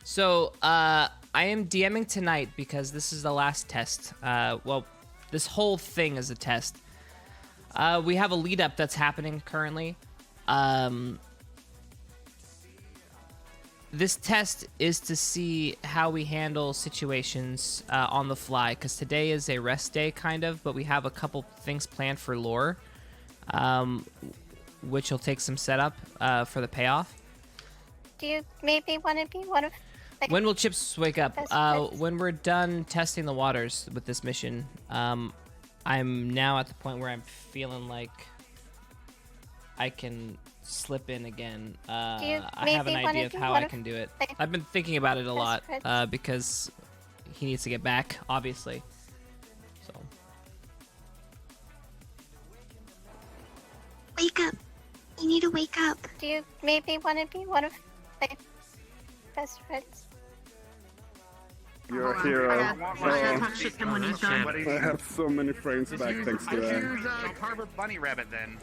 So, I am DMing tonight because this is the last test. Well, this whole thing is a test. We have a lead up that's happening currently. This test is to see how we handle situations on the fly, because today is a rest day, kind of, but we have a couple things planned for lore, which will take some setup for the payoff. Do you maybe want to be one of... Like, when will Chipz wake up? When we're done testing the waters with this mission. I'm now at the point where I'm feeling like I can slip in again. I have an idea of how I can do it. I've been thinking about it a lot because he needs to get back, obviously. So. Wake up. You need to wake up. Do you maybe want to be one of my best friends? You're a hero. I talk shit to him when he's done. I have so many frames back thanks to that. Use Harvard Bunny Rabbit then.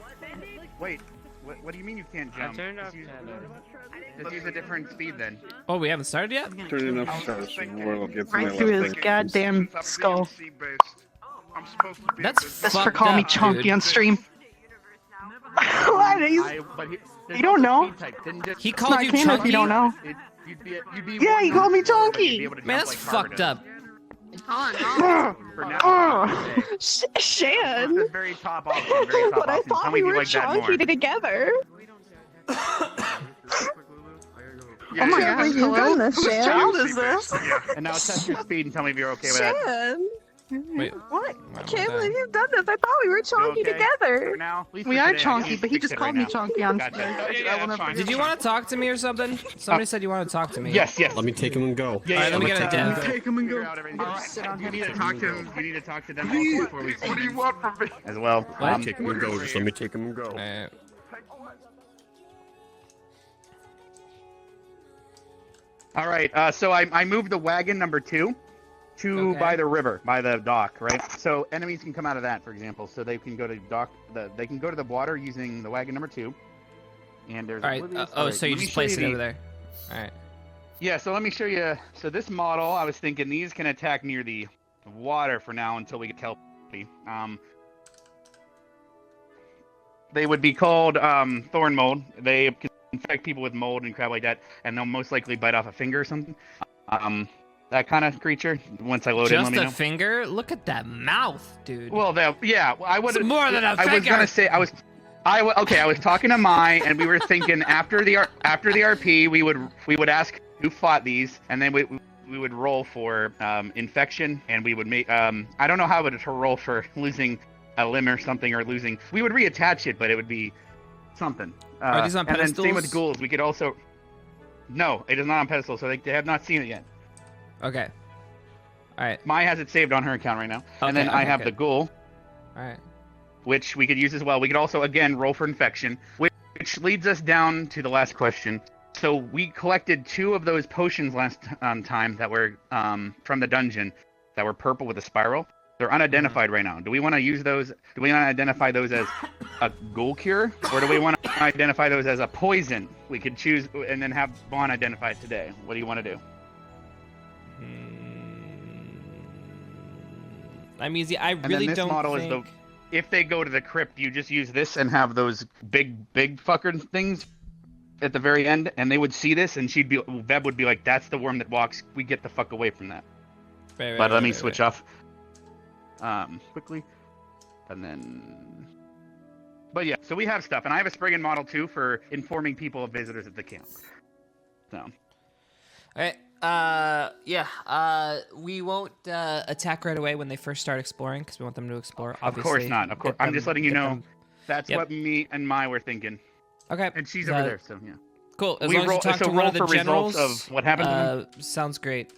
Wait, what do you mean you can't jump? Just use a different speed then. Oh, we haven't started yet? Turn enough stars the world gets Right through his goddamn skull. That's That's for calling me chunky on stream. What? You don't know? He called you chunky? If you don't know. Yeah, he called me chunky. Man, that's fucked up. Shan. But I thought we were chunky together. Oh my god, you've done this, Shan. Whose child is this? And now test your speed and tell me if you're okay with that. Shan. Wait, what? I can't believe you've done this. I thought we were chunky together. We are chunky, but he just called me chunky on stream. Did you want to talk to me or something? Somebody said you want to talk to me. Yes. Let me take him and go. Yeah, let me get a dev. Take him and go. You need to talk to him. You need to talk to them before we see what do you want from me? As well. What? Take him and go. Just let me take him and go. All right. So I moved the wagon number 2 to by the river, by the dock, right? So enemies can come out of that, for example. So they can go to dock. They can go to the water using the wagon number 2. And there's. All right. So you just place it over there. All right. Yeah. So let me show you. So this model, I was thinking these can attack near the water for now until we get Kelpie. They would be called thorn mold. They can infect people with mold and crap like that, and they'll most likely bite off a finger or something. That kind of creature. Once I load in, let me know. Just a finger? Look at that mouth, dude. Well, yeah. I would. It's more than a finger. I was gonna say I was talking to Mai, and we were thinking after the RP, we would ask who fought these, and then we would roll for infection, and we would make I don't know how to roll for losing a limb or something, or losing. We would reattach it, but it would be something. Are these on pedestals? And then same with ghouls. We could also. No, it is not on pedestal, so they have not seen it yet. Okay. All right. Mai has it saved on her account right now. Okay, and then I have the ghoul. All right. Which we could use as well. We could also, again, roll for infection, which leads us down to the last question. So we collected 2 of those potions last time that were from the dungeon that were purple with a spiral. They're unidentified right now. Do we want to use those? Do we want to identify those as a ghoul cure? Or do we want to identify those as a poison? We could choose and then have Vaughn identify it today. What do you want to do? I'm easy. I really don't think... If they go to the crypt, you just use this and have those big fucker things at the very end, and they would see this, and Veb would be like, "That's the worm that walks. We get the fuck away from that." But let me switch off quickly, and then. But yeah, so we have stuff, and I have a Spriggan model too for informing people of visitors at the camp. So. All right. We won't attack right away when they first start exploring, because we want them to explore, obviously. Of course not. Of course. I'm just letting you know that's what me and Mai were thinking. Okay. And she's over there, so yeah. Cool. As long as you talk to one of the generals, of what happened. Sounds great.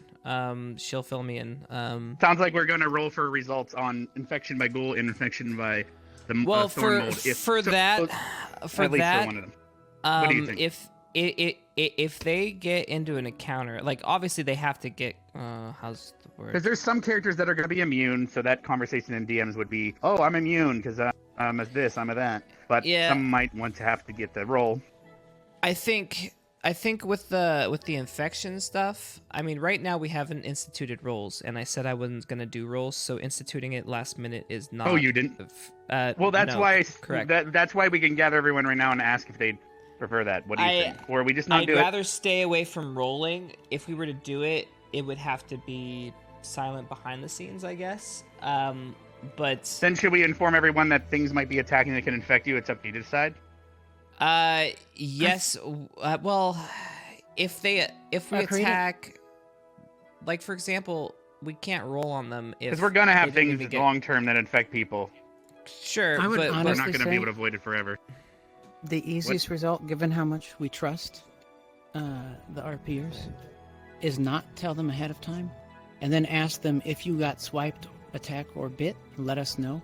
She'll fill me in. Sounds like we're going to roll for results on infection by ghoul and infection by the thorn mold. For that, for one of them. What do you think? If they get into an encounter, like obviously they have to get how's the word? Because there's some characters that are going to be immune, so that conversation in DMs would be, "Oh, I'm immune because I'm a this, I'm a that." But some might want to have to get the roll. I think I think with the infection stuff, I mean, right now we haven't instituted roles, and I said I wasn't gonna do roles, so instituting it last minute is not. Oh, you didn't? Well, that's no, why. Correct. That's why we can gather everyone right now and ask if they prefer that. What do you think? Or we just not I'd do it? I'd rather stay away from rolling. If we were to do it, it would have to be silent behind the scenes, I guess. But then should we inform everyone that things might be attacking that can infect you? It's up to you to decide. Yes. Well, if we attack, like for example, we can't roll on them because we're gonna have things long term that infect people. Sure, I would but honestly we're not gonna say be able to avoid it forever. The easiest result, given how much we trust the RPers, is not tell them ahead of time, and then ask them if you got swiped, attacked, or bit. Let us know.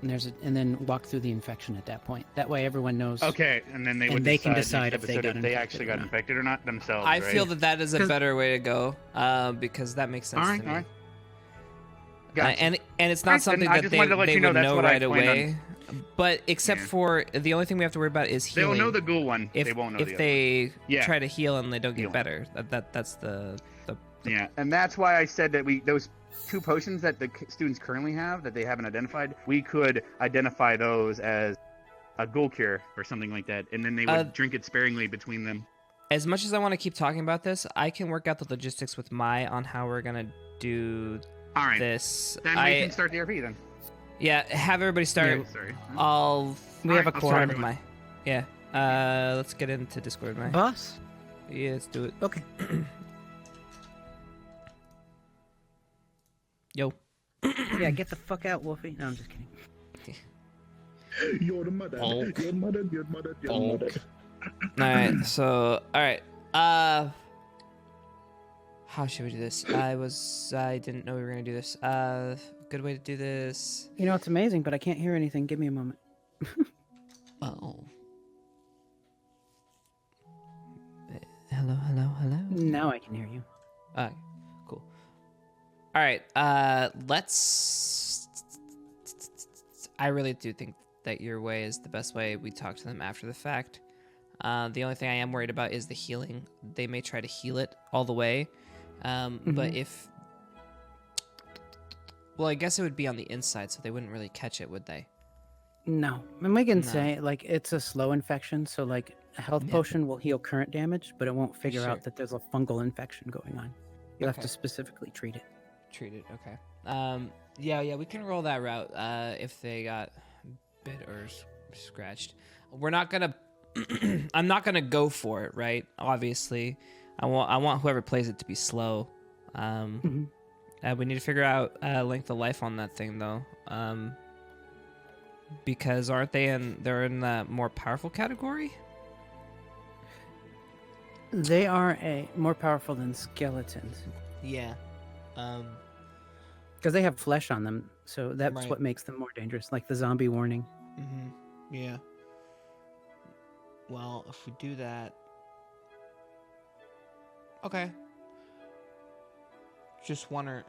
And then walk through the infection at that point. That way, everyone knows. Okay, and then they can decide if they actually got infected or not themselves. I feel that is a better way to go, because that makes sense to me. All right. And it's not something that they would know right away. But except for the only thing we have to worry about is healing. They'll know the ghoul one. They won't know if they try to heal and they don't get Heal. better. That's the yeah, and that's why I said that those 2 potions that the students currently have that they haven't identified, we could identify those as a ghoul cure or something like that, and then they would drink it sparingly between them. As much as I want to keep talking about this, I can work out the logistics with Mai on how we're gonna do this. Then we can start the RP then. Yeah, have everybody start. Yeah, sorry. We have a quorum with Mai. Yeah. Let's get into Discord, Mai. Boss? Yeah, let's do it. Okay. Yo. Yeah, get the fuck out, Wolfie. No, I'm just kidding. You're the mother. You're mother. You're mother. You're mother. Alright, so alright. How should we do this? I didn't know we were gonna do this. Good way to do this. You know, it's amazing, but I can't hear anything. Give me a moment. Oh. Hello. Now I can hear you. Cool. All right. Let's. I really do think that your way is the best way. We talk to them after the fact. The only thing I am worried about is the healing. They may try to heal it all the way, but if. Well, I guess it would be on the inside, so they wouldn't really catch it, would they? No. And we can say, like, it's a slow infection, so, like, a health potion will heal current damage, but it won't figure out that there's a fungal infection going on. You'll have to specifically treat it. Okay. Yeah, we can roll that route, if they got bit or scratched. We're not gonna... I'm not gonna go for it, right? Obviously. I want whoever plays it to be slow. We need to figure out length of life on that thing, though. Because aren't they're in the more powerful category? They are more powerful than skeletons. Yeah. Because they have flesh on them, so that's what makes them more dangerous, like the zombie warning. Yeah. Well, if we do that... Okay. Just wonder...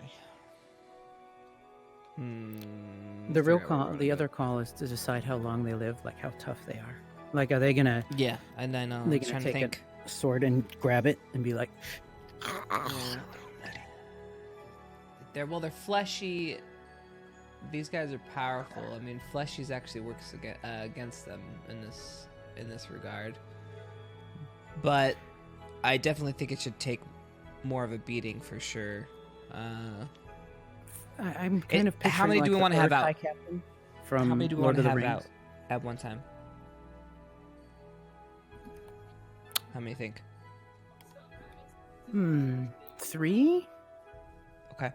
The other call is to decide how long they live, like how tough they are. Like, are they gonna? Yeah, and I know. They gonna take a sword and grab it and be like? They're fleshy. These guys are powerful. I mean, fleshies actually works against them in this regard. But I definitely think it should take more of a beating for sure. I'm kind of picturing how many do we want to have out? From how many do we want to have out at one time? How many think? 3? Okay.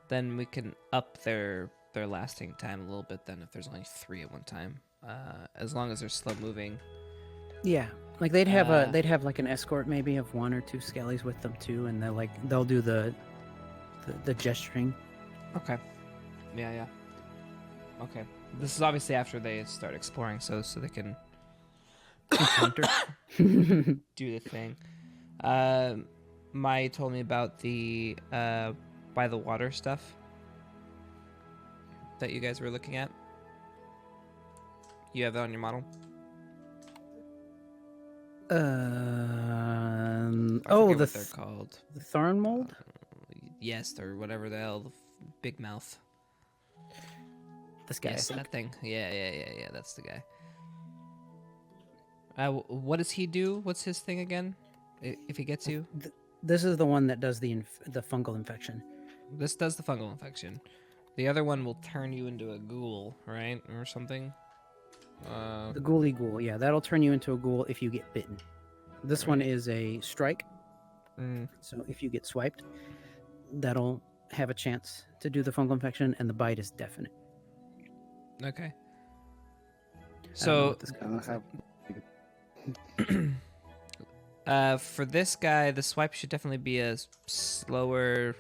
Then we can up their lasting time a little bit. Then if there's only 3 at one time, as long as they're slow moving. Yeah, like they'd have like an escort maybe of 1 or 2 skellies with them too, and they'll do the gesturing. Okay. Yeah. Okay. This is obviously after they start exploring, so they can do the thing. Mai told me about the by the water stuff that you guys were looking at. You have that on your model? What they're called. The thorn mold? Yes, or whatever the hell, the big mouth. This guy. Yes, that thing. Yeah. That's the guy. What does he do? What's his thing again? If he gets you? This is the one that does the fungal infection. This does the fungal infection. The other one will turn you into a ghoul, right? Or something? The ghouly ghoul, yeah. That'll turn you into a ghoul if you get bitten. This one is a strike. So if you get swiped, that'll have a chance to do the fungal infection, and the bite is definite. Okay. So... for this guy, the swipe should definitely be a slower...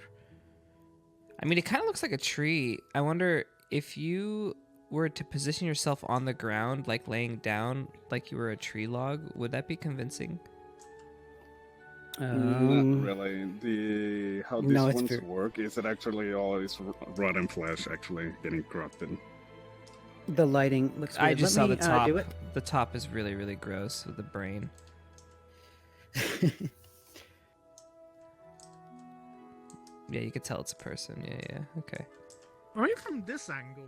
I mean, it kind of looks like a tree. I wonder if you were to position yourself on the ground, like laying down, like you were a tree log, would that be convincing? Not really. How these ones work is it actually always rotten flesh actually getting corrupted. The lighting looks weird. I just saw the top. The top is really, really gross with the brain. Yeah, you could tell it's a person. Yeah. Okay. Right from this angle.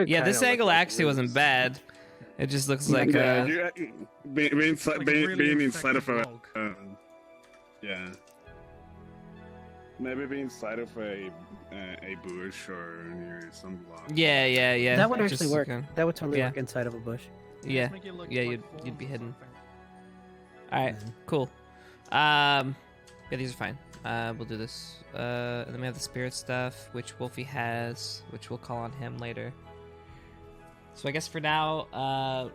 Yeah, this angle actually wasn't bad. It just looks like being inside of a yeah. Maybe being inside of a bush or near some block. Yeah. That would actually work. That would totally work inside of a bush. Yeah, you'd be hidden. All right, cool. Yeah, these are fine. We'll do this. And then we have the spirit stuff, which Wolfie has, which we'll call on him later. So I guess for now,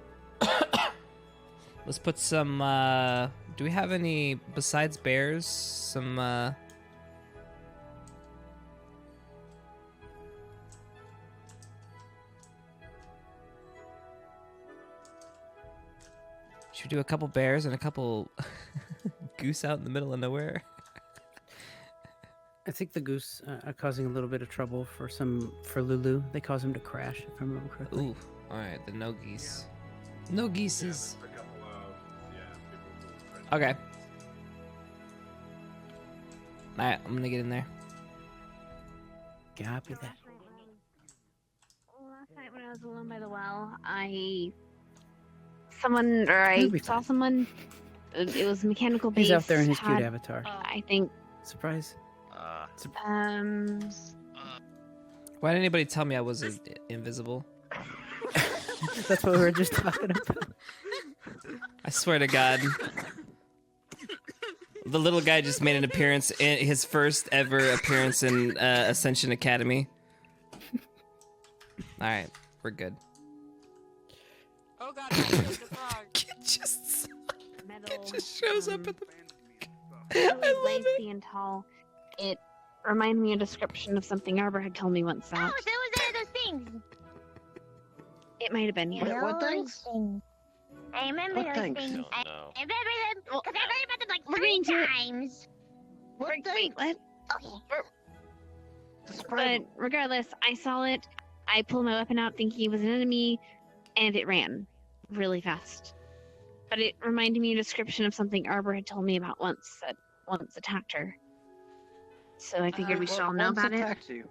let's put some. Do we have any besides bears? Some. Should we do a couple bears and a couple goose out in the middle of nowhere? I think the goose are causing a little bit of trouble for Lulu. They cause him to crash, if I remember correctly. Ooh, all right, the no geese. No geeses. Okay. All right, I'm gonna get in there. Copy that. Last night when I was alone by the well, I saw someone. It was mechanical base. He's out there in his cute avatar. I think. Surprise. Why didn't anybody tell me I was invisible? That's what we were just talking about. I swear to God. The little guy just made an appearance, his first ever appearance in Ascension Academy. Alright, we're good. Oh God, the frog. It just shows up at the... Lacy and tall. It reminded me of a description of something Arbor had told me once. Oh, so was it those things? It might have been, yeah. What things? I remember What those things? things. Oh, I no. remember them because I read about them like We're 3 going to- times. Wait, what? Okay. But regardless, I saw it. I pulled my weapon out thinking it was an enemy, and it ran really fast. But it reminded me of a description of something Arbor had told me about once that once attacked her. So I figured we should all know about it. You?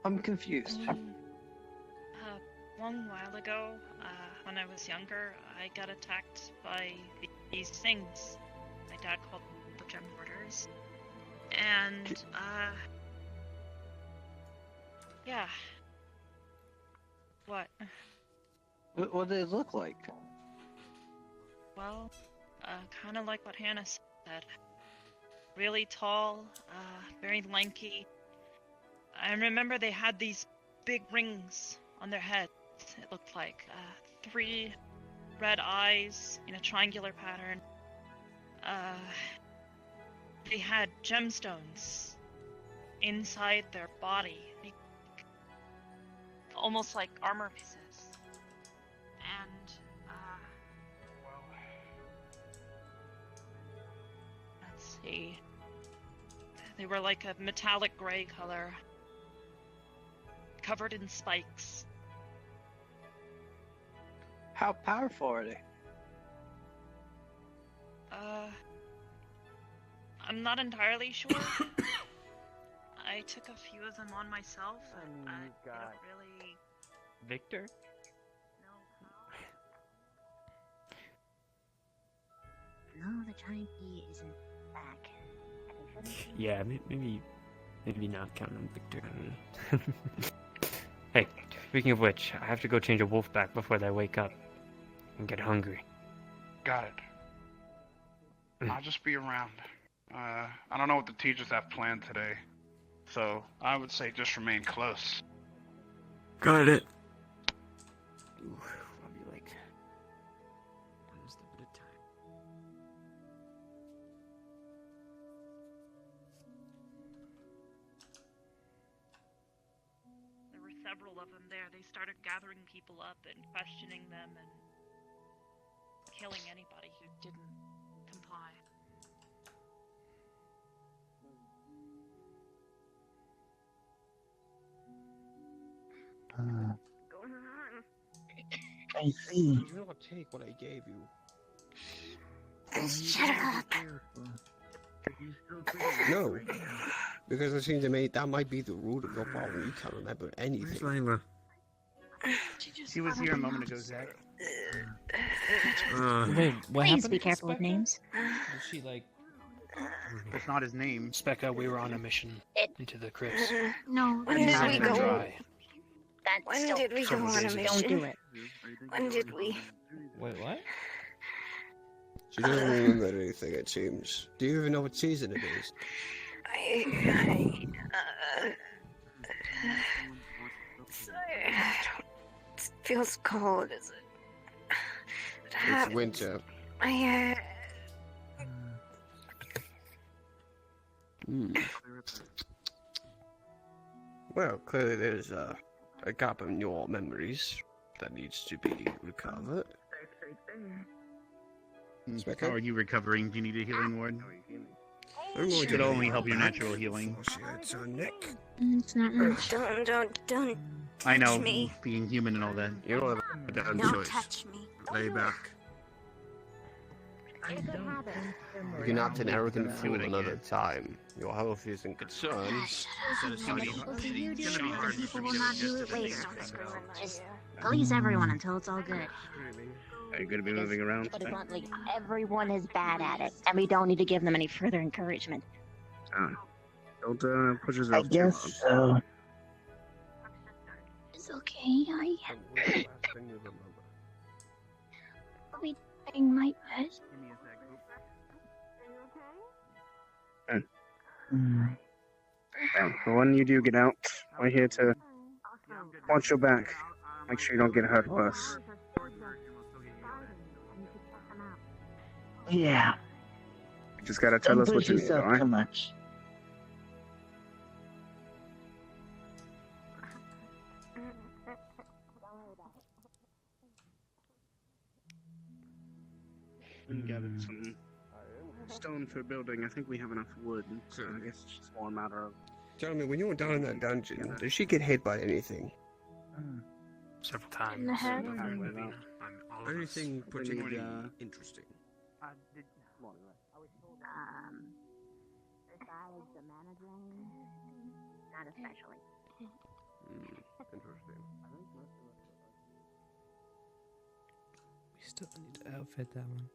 I'm confused. One while ago, when I was younger, I got attacked by these things. My dad called them the gem hoarders. And, yeah. What? What do they look like? Well, kind of like what Hannah said. Really tall, very lanky. I remember they had these big rings on their heads, it looked like. 3 red eyes in a triangular pattern. They had gemstones inside their body. Almost like armor pieces. And, let's see. They were like a metallic gray color. Covered in spikes. How powerful are they? I'm not entirely sure. I took a few of them on myself. I don't really. Victor? No, the giant bee isn't back. Yeah, maybe not count on Victor. Hey, speaking of which, I have to go change a wolf back before they wake up and get hungry. Got it. I'll just be around. I don't know what the teachers have planned today, so I would say just remain close. Got it. Ooh, I'll be like, just a bit of time. There were several of them there. They started gathering people up and questioning them and killing anybody who didn't comply. I see. You don't take what I gave you. Shut up. No, because it seems to me that might be the root of your problem. You can't remember anything. She was here a moment ago, Zach. Wait, what Please happened? be careful with names. Was she like? That's not his name. Specca, we were on a mission into the crypts. No, When did we go? Dry. That's When still did we go on a Don't mission? do it. When did we? Wait, what? She doesn't remember anything, it seems. Do you even know what season it is? Sorry, it feels cold. Is it? It's winter. Well, clearly there's a gap in your memories that needs to be recovered. How are you recovering? Do you need a healing ward? I'm going It'll only help your natural healing. It's her neck. It's not much. Don't. I know, touch me. being human and all that. You don't have a damn Don't choice. touch me. Lay back. It's a good habit. You're not an arrogant fool another time. Your health isn't concerned. What you do, other people will not do it later. Just police everyone until it's all good. Are you going to be moving around? Put it bluntly, everyone is bad at it, and we don't need to give them any further encouragement. Don't push yourself. I guess so. It's okay, I'll be trying my best. So when you do get out, we're here to watch your back. Make sure you don't get hurt worse. Yeah. You just gotta tell us what you need, alright? Too much. We gathered some stone for building. I think we have enough wood, so I guess it's just more a matter of... Tell me, when you were down in that dungeon, did she get hit by anything? Several times. In the head? Anything particularly interesting? Besides the mana drain, not especially. Interesting. We still need to outfit that one.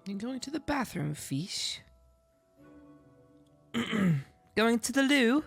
You going to the bathroom, fish? Going to the loo?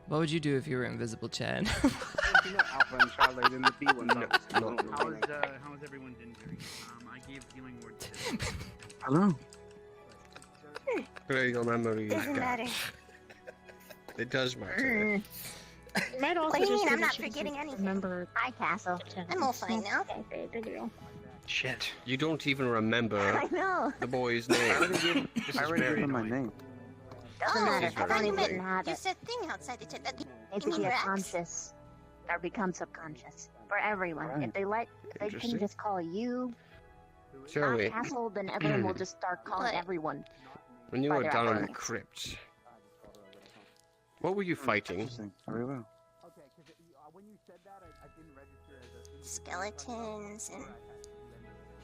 What would you do if you were invisible, Chad? Alpha and Charlotte in the B one. How is everyone's injury? I gave healing word to Hello. Your memory Doesn't matter. It does matter. You might also What do you just mean? say I'm that not you forgetting anything. remember. Hi, Castle. I'm all fine now. Okay, big deal. Shit. You don't even remember I know. the boy's name. I already gave him my name. Doesn't matter. I thought you meant Have you it. said thing outside the chat. That you It's mean either your ex. conscious or become subconscious if everyone. Right. If they can Interesting. just call you Jeremy, Castle, then everyone will just start calling everyone. when you by were their down in the acronyms. crypt, what were you fighting? Very well. Skeletons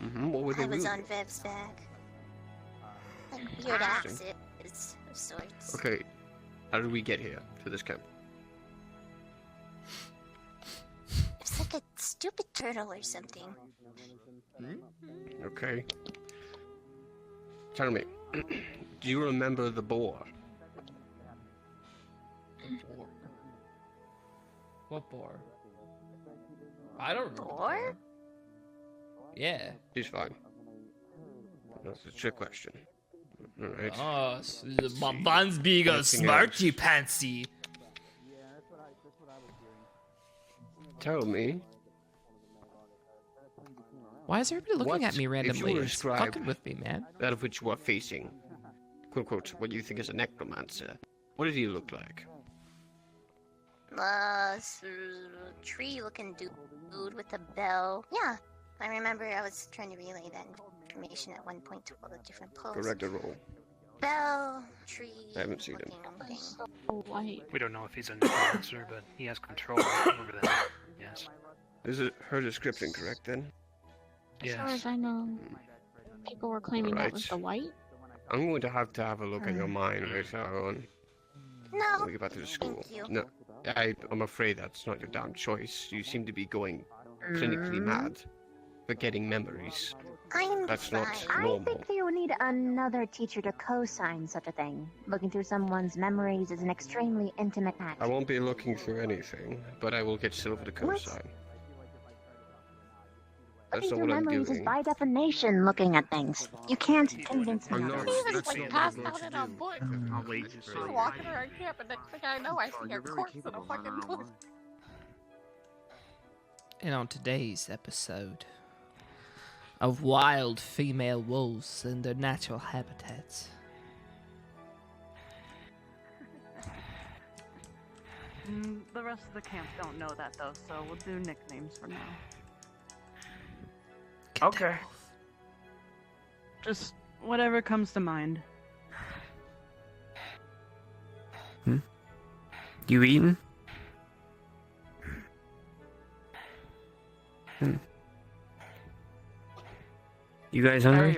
and What were they I was doing? on Vev's back. Like weird Interesting. axes of sorts. Okay, how did we get here to this camp? It's like a stupid turtle or something. Okay. Tell me, do you remember the boar? What boar? I don't remember. Boar? Yeah. He's fine. That's a trick question. Alright. Oh, Van's being a Anything smarty else? pantsy. Tell me, Why is everybody looking What at me if you randomly? were It's describe- fucking with me, man. that of which you are facing, quote unquote, what you think is a necromancer, what did he look like? Tree-looking dude with a bell. Yeah, I remember I was trying to relay that information at one point to all the different posts. Correct a roll. Bell, tree. I haven't seen him. thing. White. We don't know if he's a necromancer, but he has control over that. Yes. Is it her description correct then? As far as Yes. I know, people were claiming that was Alright. the white. I'm going to have a look at your mind later on. No, When we get back to the school. thank you. No, I'm afraid that's not your damn choice. You seem to be going clinically mad, forgetting memories. I'm That's fine. not I normal. think you would need another teacher to co-sign such a thing. Looking through someone's memories is an extremely intimate act. I won't be looking through anything, but I will get Silver to co-sign. That's Looking not through what I'm memories is doing. by definition looking at things. You can't convince me I'm of not. it. That's not what I'm going to do. I'll wait just for Walking around camp, and next thing I know, I see a corpse in a fucking bush. And on today's episode of wild female wolves in their natural habitats. The rest of the camp don't know that though, so we'll do nicknames for now. Okay. Just whatever comes to mind. You eating? You guys hungry?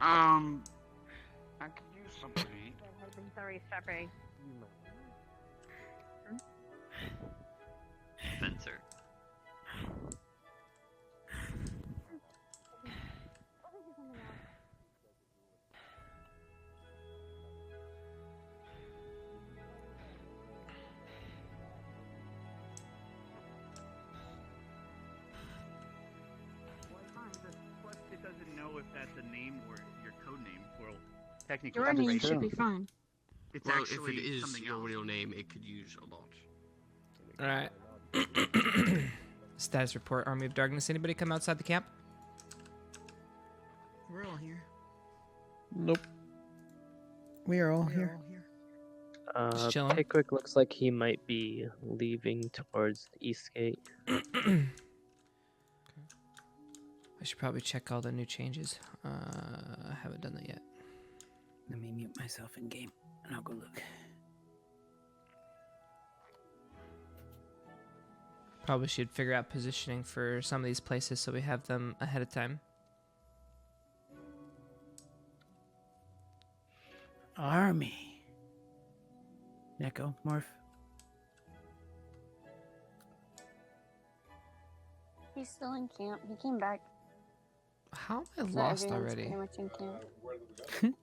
I could use something to eat. Sorry, strawberry. Spencer. It doesn't know if that's a name or your code name. Well, technically, Your name should be fine. It's Well, actually if it is something your else. real name, it could use a lot. Alright. Status report, Army of Darkness. Anybody come outside the camp? We're all here. Nope. We are all here. Just chilling. Pickwick looks like he might be leaving towards the east gate. I should probably check all the new changes. I haven't done that yet. Let me mute myself in game, and I'll go look. Probably should figure out positioning for some of these places so we have them ahead of time. Army. Neko, Morph. He's still in camp. He came back. How am I So lost everyone's already? pretty much in camp.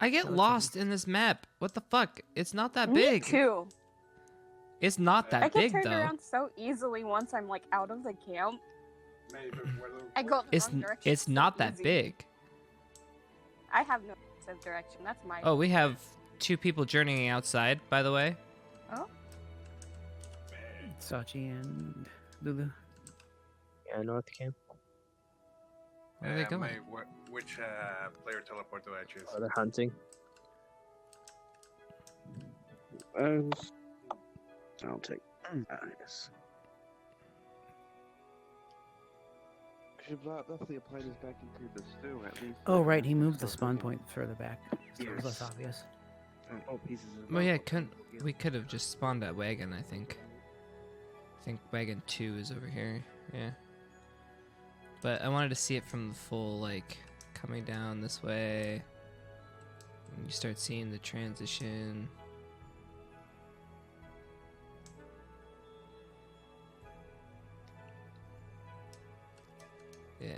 I get lost in this map What the fuck? It's not that Me big. too. It's not that I big get turned though. around so easily once I'm like out of the camp. I go the wrong direction. It's not that easy. big. I have no sense of direction. That's my. Oh, we have 2 people journeying outside, by the way. Oh. Sachi and Lulu. Yeah, north camp. Where are they going? Which player teleport do I choose? Oh, they're hunting. I'll take this. Should definitely apply this back into the stew at least. Oh, right. He moved the spawn point further back. So it was less obvious. Well, yeah, we could have just spawned at wagon, I think. I think wagon 2 is over here. Yeah. But I wanted to see it from the full, like, coming down this way. And you start seeing the transition. Yeah.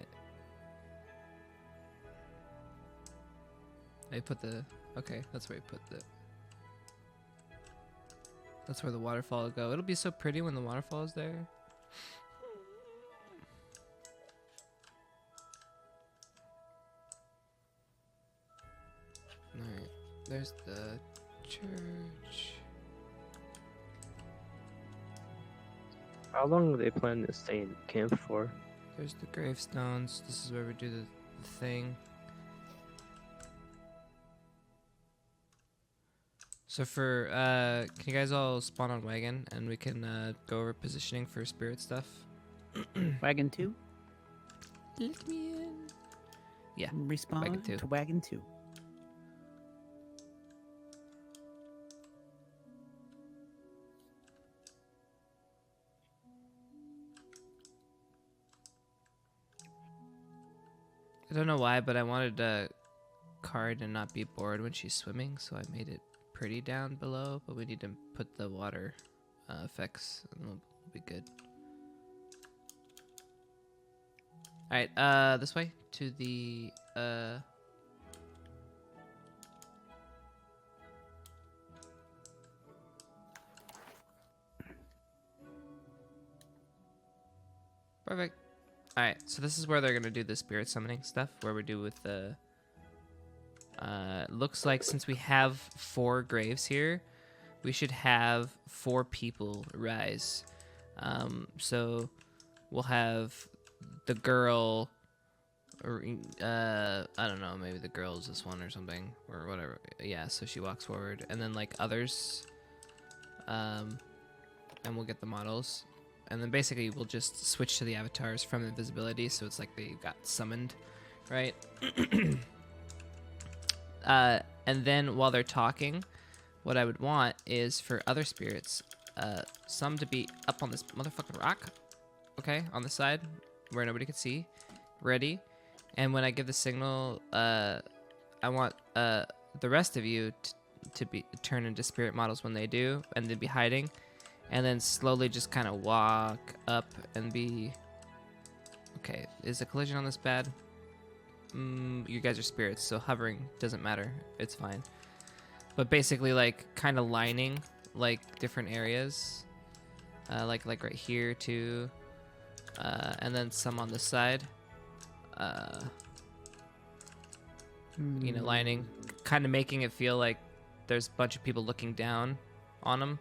I put the... Okay, that's where I put the... That's where the waterfall will go. It'll be so pretty when the waterfall is there. Alright, there's the church. How long do they plan to stay in camp for? There's the gravestones. This is where we do the thing. So for, can you guys all spawn on wagon and we can go over positioning for spirit stuff? Wagon 2? Let me in. Yeah, Respawn wagon 2. to wagon 2. I don't know why, but I wanted Car to not be bored when she's swimming, so I made it pretty down below, but we need to put the water effects and we'll be good. Alright, this way to the Perfect. Alright, so this is where they're gonna do the spirit summoning stuff, where we do with the looks like since we have 4 graves here, we should have 4 people rise. So we'll have the girl, or I don't know, maybe the girl is this one or something, or whatever. Yeah, so she walks forward, and then like others, and we'll get the models. And then basically we'll just switch to the avatars from invisibility, so it's like they got summoned, right? And then while they're talking, what I would want is for other spirits, some to be up on this motherfucking rock, okay, on the side where nobody can see, ready. And when I give the signal, I want the rest of you to be turn into spirit models when they do, and then be hiding, and then slowly just kind of walk up and be. Okay, is the collision on this bad? You guys are spirits, so hovering doesn't matter. It's fine. But basically, like, kind of lining, like, different areas. Like right here, too. And then some on this side. You know, lining. Kind of making it feel like there's a bunch of people looking down on them.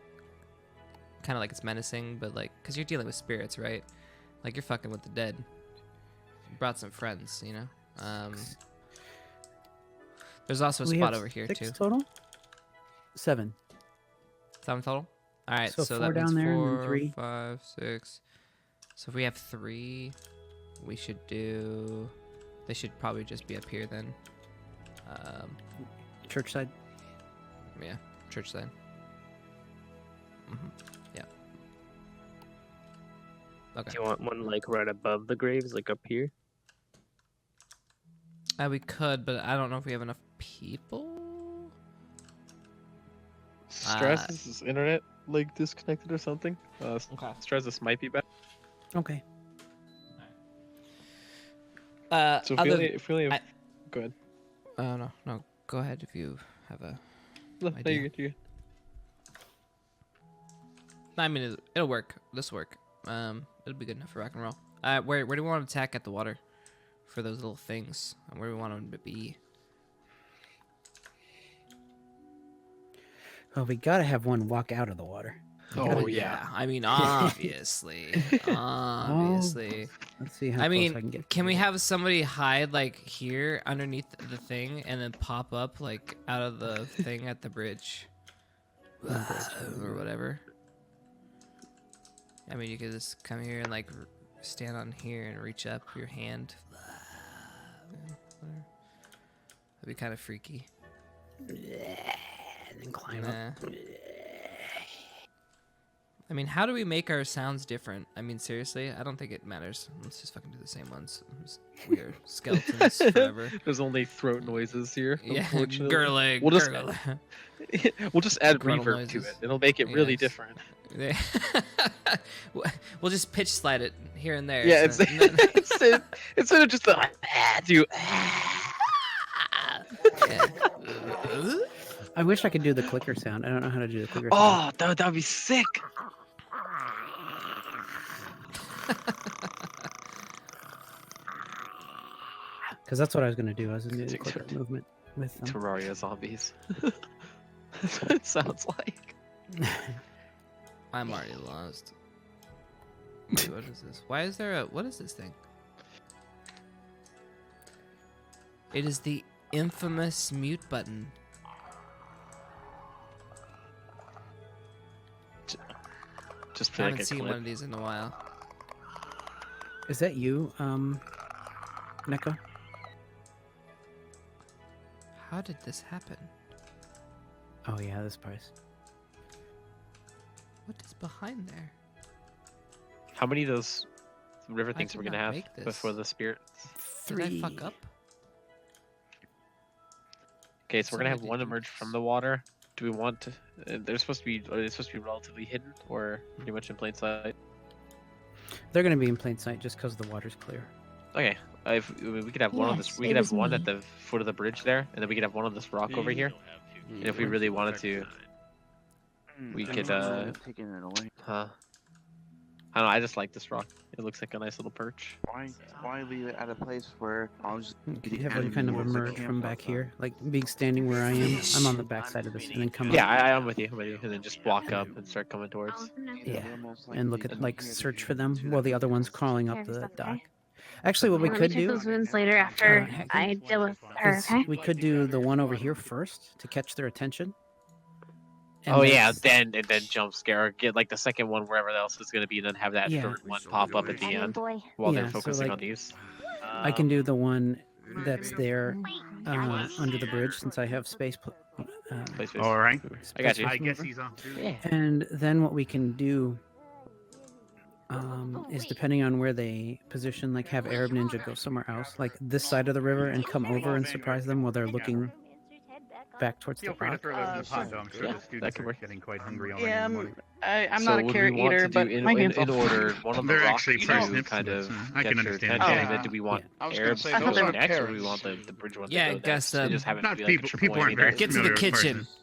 Kind of like it's menacing, but, like, because you're dealing with spirits, right? Like, you're fucking with the dead. You brought some friends, you know? There's also a spot over here, 6 too. Total? 7. 7 total? Alright, So so 4 that down means there and 4, then 3. 5, 6. So if we have 3, we should do... They should probably just be up here then. Church side? Yeah, church side. Yeah. Okay. Do you want one like right above the graves, like up here? We could, but I don't know if we have enough people. Stress is his internet like disconnected or something. Okay. Stress, this might be bad. Okay. So if we only have... Go ahead. No, go ahead if you have a... idea. I mean, it'll work. This will work. It'll be good enough for rock and roll. Where do we want to attack at the water for those little things? Where do we want them to be? Well, we gotta have one walk out of the water. Oh yeah. I mean, obviously, obviously. Let's see how I close mean, I can get. can we have somebody hide like here underneath the thing and then pop up like out of the thing at the bridge, or whatever? I mean, you could just come here and like stand on here and reach up your hand. That'd be kind of freaky. And then climb up. I mean, how do we make our sounds different? I mean, seriously, I don't think it matters. Let's just fucking do the same ones. We are skeletons forever. There's only throat noises here. Yeah, unfortunately. gurgling. We'll just gurgling. we'll just add Gruntle reverb noises. to it. It'll make it really different. We'll just pitch slide it here and there. Yeah, so instead of just the do. I wish I could do the clicker sound. I don't know how to do the clicker Oh, sound. that'd be sick. Because that's what I was going to do. I was going to do the clicker movement with them. Terraria zombies. That's what it sounds like. I'm already lost. Wait, what is this? Why is there a... What is this thing? It is the infamous mute button. Just I haven't seen one of these in a while. Is that you, Neko? How did this happen? Oh yeah, this price. What is behind there? How many of those river I things did we're gonna not have make this. before the spirits? Did I fuck up? Okay, so we're gonna have Somebody one did emerge from the water. Do we want to? They're supposed to be. Are they supposed to be relatively hidden, or pretty much in plain sight? They're going to be in plain sight just because the water's clear. Okay, we could have one on this. We could have one at the foot of the bridge there, and then we could have one on this rock over here. And if we really wanted to, we could. Taking it away. Huh? I don't know. I just like this rock. It looks like a nice little perch. Why leave it at a place where I'll just Could you have them kind of emerge from back here? Like being standing where I am. I'm on the back side of this and then come Yeah, up. I'm with you. I'm with you. And then just walk up and start coming towards. Yeah, and look at, like, search for them while the other one's crawling up the dock. Actually, what we Let me could check do... those wounds later after I deal with her, is okay? we could do the one over here first to catch their attention. And Oh then- yeah, then jump scare, or get like the second one wherever else is gonna be, and then have that Yeah. third one pop up at the end while Yeah, they're so, focusing like, on these. I can do the one that's there under the bridge since I have space. All right. I got you. I guess he's on too. Yeah. And then what we can do is depending on where they position, like have Arab Ninja go somewhere else, like this side of the river, and come over and surprise them while they're looking back towards the Feel free to rock. throw those in the pot, though. I'm sure yeah, the that students could are work. getting quite hungry already. Yeah, in the morning. I'm So not a would carrot we want eater, to but do my hands in are order one of the They're rocks actually to parsnips, kind but, of I can get your understand. attention, Oh, and then do we want I was gonna Arabs say to those go aren't next, or do carrots. we want the bridge one Yeah, to go Gus, next? They just happen Not to be people. like a People triple aren't very Get to the familiar with kitchen. parsnips.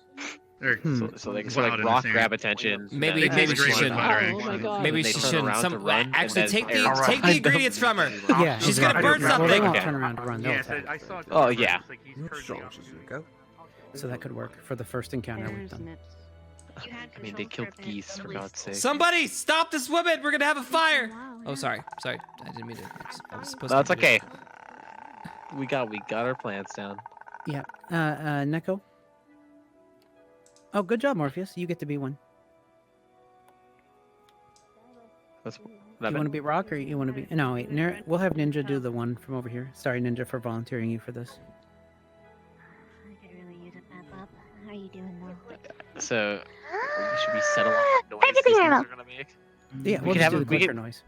They're So they can wild like in rock this grab area. attention. Maybe It's maybe great she with shouldn't. butter, Oh my actually. god. Maybe They she turn shouldn't. around to run, and Actually, then take the Arabs- take the ingredients from her. Yeah, She's exactly. gonna burn Well, they something. won't Okay. turn around to run. They'll Yeah, attack. I saw it. Oh, yeah. It's like he's purging off. So that could work for the first encounter with them. I mean, they killed geese for God's sake. Somebody stop this woman! We're gonna have a fire. Oh, sorry. I didn't mean to. I was supposed No, to. it's okay. We got our plans down. Yeah. Neko? Oh, good job, Morpheus. You get to be one. That's You want to be Rock or you want to be... No, wait. We'll have Ninja do the one from over here. Sorry, Ninja, for volunteering you for this. I could really use a pep up. How are you doing though? So, should we settle on the noise Everything these I things know. are gonna make? Yeah, We we'll could just have do a- the we clicker could- noise.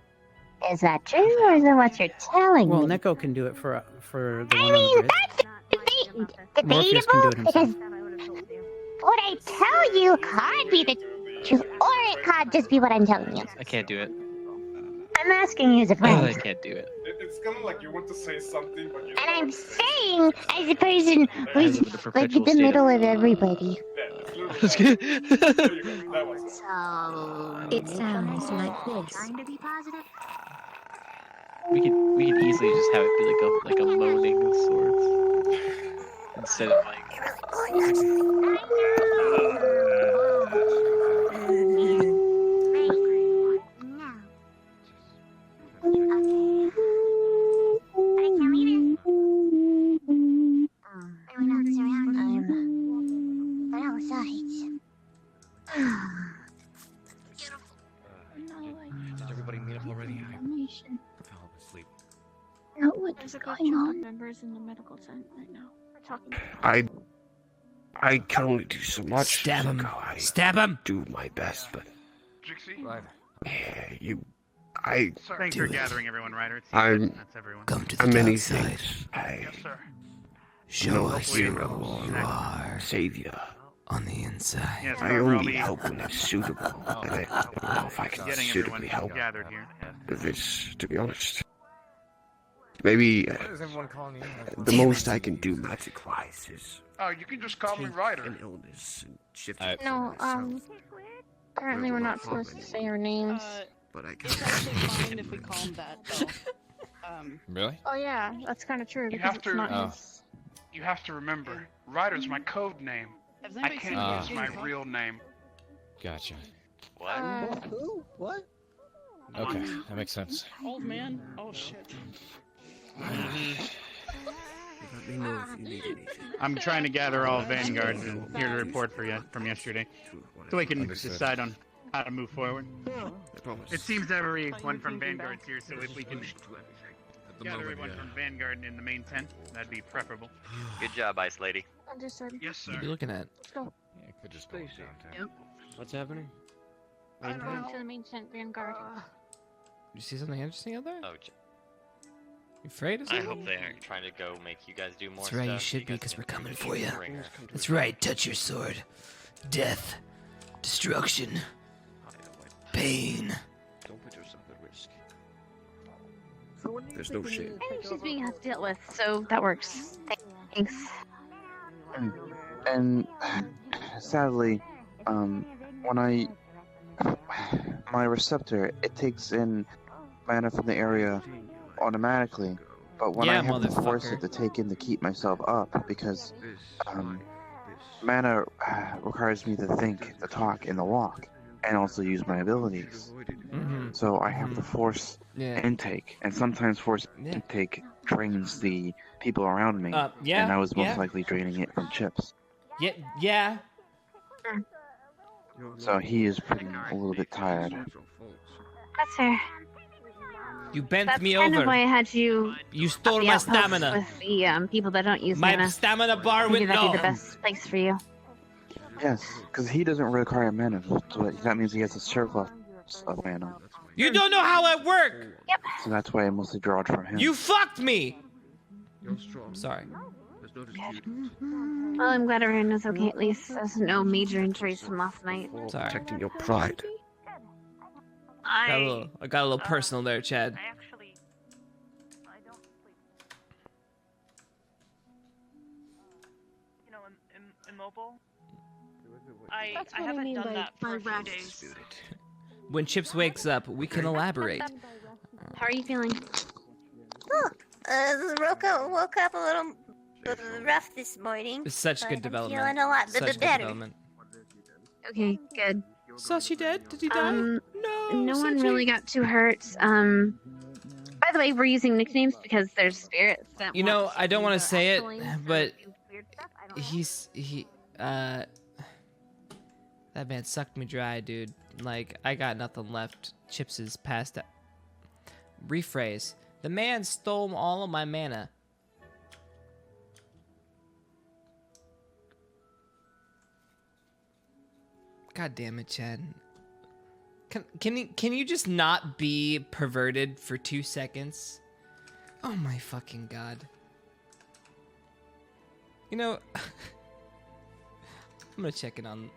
Is that true, or is it what you're telling Well, me? Neko can do it for the I one mean, on the bridge. that's Morpheus can do it debatable himself. because what I tell you could be the truth, or it could just be what I'm telling you. I can't do it. I'm asking you as a friend. I can't do it. It's kind of like you want to say something, but you. And I'm saying, as a person who's like in the middle of everybody. So it sounds like this. We could easily just have it be like a moaning sort instead of like. Did everybody meet up already? I fell asleep. There's a couple of members in the medical tent right now. We're talking. I can only do so much. Stab him. I Stab him. do my best, but Jixie? Thanks for gathering everyone, Ryder. I'm everyone. Come to the the many dark side. things. Yes, sir. Show us hero you are. Savior. On the inside. Yes, I only help when it's suitable, and I don't know if I can Getting suitably everyone help. gathered here. If it's, to be honest, maybe What is everyone calling you? the most I can do magic-wise is Oh, you can just call me Ryder. an illness and shift No, apparently we're not supposed to say our names. But I It's actually fine if we call him that, though. Really? Oh yeah, that's kind of true You because have it's to. not his. You have to remember, Ryder's my code name. I can't use my real name. Gotcha. Who? What? Okay, that makes sense. Old man. Oh shit. Let me know if you need anything. I'm trying to gather all vanguards and hear the report from yesterday, so we can decide on how to move forward. It seems everyone from Vanguard's here, so if we can gather everyone from Vanguard in the main tent, that'd be preferable. Good job, Ice Lady. Understood. Yes, sir. What are you looking at? Let's go. Yeah, could just go downtown. Yep. What's happening? I'm going to the main tent, Vanguard. You see something interesting out there? Oh, You afraid of I something? hope they aren't trying to go make you guys do more That's right, you stuff. should be, because we're coming for you. Ringer. That's right, touch your sword. Death. Destruction. Pain. Don't put yourself at risk. There's no shame. She's being dealt with, so that works. Thanks. And sadly, when my receptor, it takes in mana from the area automatically, but when Yeah, I have to force motherfucker. it to take in to keep myself up, because mana requires me to think, to talk, and to walk, and also use my abilities. Mhm. So I have to force Yeah. intake, and sometimes force intake drains the people around me. Yeah, and I was most yeah. likely draining it from Chipz. Yeah. So he is pretty a little bit tired. That's fair. You bent That's me kind over. of why I had you. You stole at the my outpost stamina. With the people that don't use My mana. stamina bar Maybe went that'd low. be the best place for you. Yes, because he doesn't require mana, so that means he has a surplus of mana. You don't know how I work. Yep. So that's why I mostly draw it from him. You fucked me. Sorry. Well, I'm glad everyone is okay at least. There's no major injuries from last night. Sorry. Protecting your pride. I got a little personal there, Chad. I actually, I don't sleep. You know, immobile. I That's what I haven't mean done by- that for a by few rest. days. When Chipz wakes up, we can elaborate. How are you feeling? Woke up a little rough this morning. It's such but good I'm development. feeling a lot Such good better. development. Okay, good. Sashi dead? Did he die? No one really got too hurt. By the way, we're using nicknames because there's spirits that You know, want I don't want to say it, actually but do weird stuff. I don't know. that man sucked me dry, dude. Like, I got nothing left. Chipz is passed out. Rephrase. The man stole all of my mana. God damn it, Chad. Can you just not be perverted for 2 seconds? Oh my fucking god. You know, I'm gonna check in on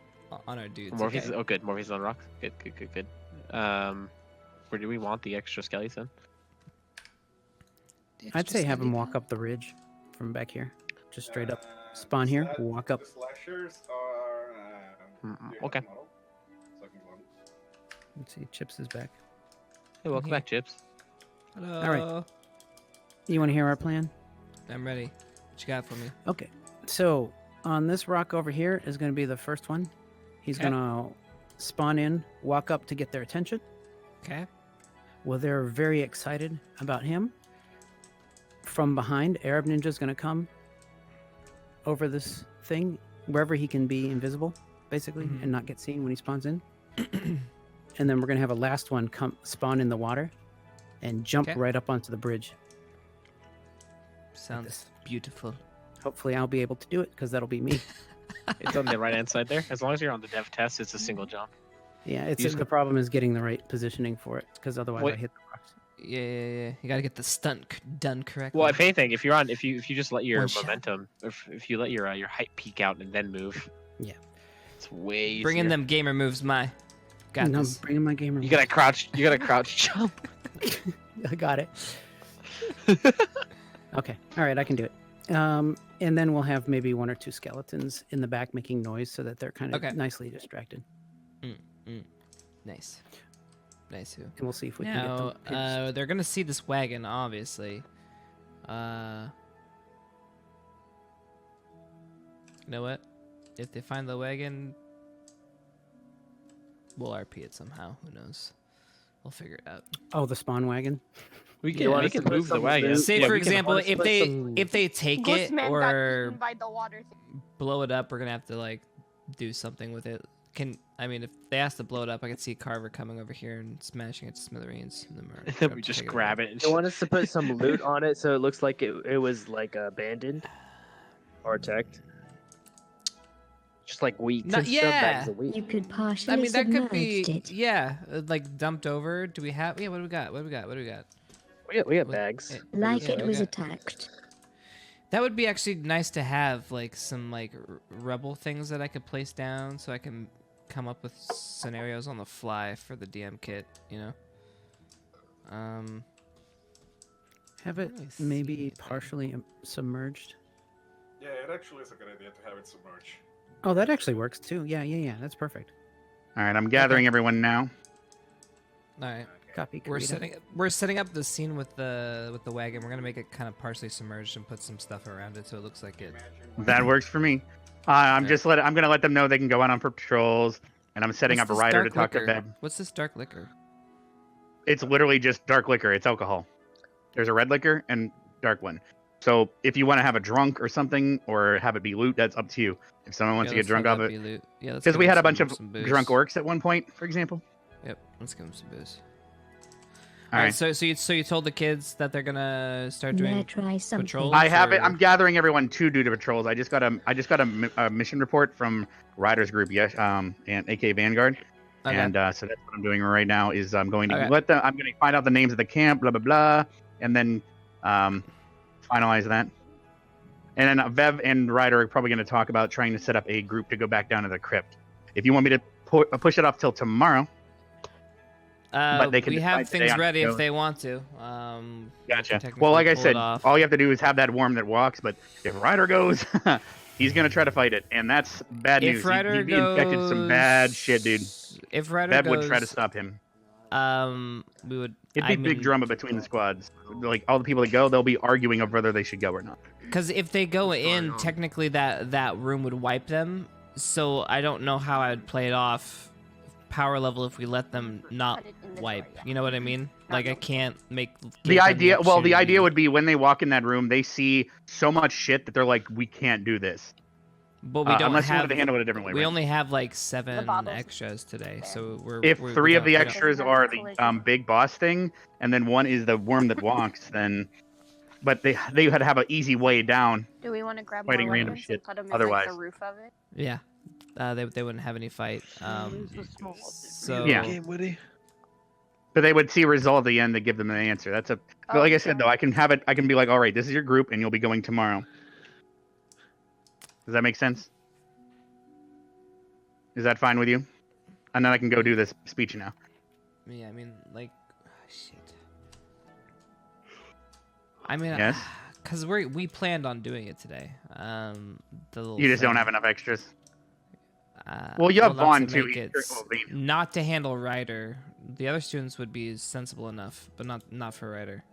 our dudes. Morpheus. Okay? Oh, good. Morpheus on rocks. Good. We're for do we want the extra skeleton? I'd say have him walk up the ridge from back here. Just straight up. Spawn here, walk up. The slashers are. Okay. Let's see, Chipz is back. Hey, welcome back, Chipz. Hello. All right. You want to hear our plan? I'm ready. What you got for me? Okay. So on this rock over here is going to be the first one. He's Okay. going to spawn in, walk up to get their attention. Okay. Well, they're very excited about him. From behind, Arab Ninja's going to come over this thing, wherever he can be invisible, basically, and not get seen when he spawns in. And then we're going to have a last one come spawn in the water and jump right up onto the bridge. Sounds beautiful. Hopefully I'll be able to do it, because that'll be me. It's on the right hand side there. As long as you're on the dev test, it's a single jump. Yeah, it's the problem is getting the right positioning for it, because otherwise I hit the rocks. Yeah. You gotta get the stunt done correctly. Well, if anything, if you just let your One shot. momentum, if you let your height peak out and then move, yeah, it's way easier. Bring in them gamer moves, got No, this. bring in my gamer. You gotta crouch. You gotta crouch jump. I got it. Okay, all right, I can do it. And then we'll have maybe one or two skeletons in the back making noise so that they're kind of nicely distracted. Nice. And we'll see if we can Now, get them. they're gonna see this wagon, obviously. You know what? If they find the wagon, we'll RP it somehow. Who knows? We'll figure it out. Oh, the spawn wagon. We can move the wagon. Say Yeah, for we can- example, if they take it Ghostman got or eaten by the water thing. blow it up, we're gonna have to like do something with it. If they ask to blow it up, I can see Carver coming over here and smashing it to smithereens. And then we just grab it. You want us to put some loot on it so it looks like it was like abandoned or attacked? Just like wheat. Not, yeah. You could partially that could be submerged it. like dumped over. Do we have? Yeah. What do we got? We got bags. Like Yeah, it we was got- attacked. That would be actually nice to have, like some like rebel things that I could place down, so I can come up with scenarios on the fly for the DM kit. Have it maybe partially submerged. Yeah, it actually is a good idea to have it submerged. Oh, that actually works too. Yeah. That's perfect. All right, I'm gathering everyone now. All right. Copy. We're Karita. setting up the scene with the wagon. We're gonna make it kind of partially submerged and put some stuff around it so it looks like it. That works for me. I'm gonna let them know they can go out on patrols, and I'm setting What's up a this rider to dark talk to liquor? Bed. What's this dark liquor? It's literally just dark liquor. It's alcohol. There's a red liquor and dark one. So if you want to have a drunk or something, or have it be loot, that's up to you. If someone wants to get drunk off it, because we had a bunch of drunk orcs at one point, for example. Yep, let's give them some booze. All right. So you told the kids that they're gonna start doing try something. patrols. I have it. or- I'm gathering everyone to do the patrols. I just got a mission report from Riders Group, and AK Vanguard, Okay. and so that's what I'm doing right now. Is I'm going to Okay. I'm going to find out the names of the camp, blah blah blah, and then finalize that. And then Vev and Ryder are probably going to talk about trying to set up a group to go back down to the crypt. If you want me to push it off till tomorrow. But they can we decide have today things on ready go. if they want to. Gotcha. technically Well, like I pull it said, off. all you have to do is have that worm that walks. But if Ryder goes, he's gonna try to fight it, and that's bad If news. Ryder He'd be infected some bad goes- shit, dude. If Ryder Bev would try to goes- stop him. We would. It'd be big drama between the squads. Like all the people that go, they'll be arguing of whether they should go or not. Because if they go in, technically that room would wipe them. So I don't know how I would play it off power level if we let them not wipe. You know what I mean? Like I can't make The idea, the idea would be when they walk in that room, they see so much shit that they're like, we can't do this. But we don't unless you have. wanted to handle it a different way. We right? only have like 7 extras today, so we're. If we three of don't- the we don't- extras are the big boss thing, and then one is the worm that walks, then, but they would have an easy way down. Do we want to grab Fighting more random weapons shit and put them in otherwise. like, the roof of it? Yeah, they wouldn't have any fight. So Yeah. But they would see a result at the end to give them an answer. That's a. But like I said though, I can have it. I can be like, all right, this is your group, and you'll be going tomorrow. Does that make sense? Is that fine with you? And then I can go do this speech now. Yeah, I mean, like, Shit. I mean, yes, because we planned on doing it today. You just don't have enough extras. Well, you have Vaughn too. Not to handle Ryder. The other students would be sensible enough, but not for Ryder.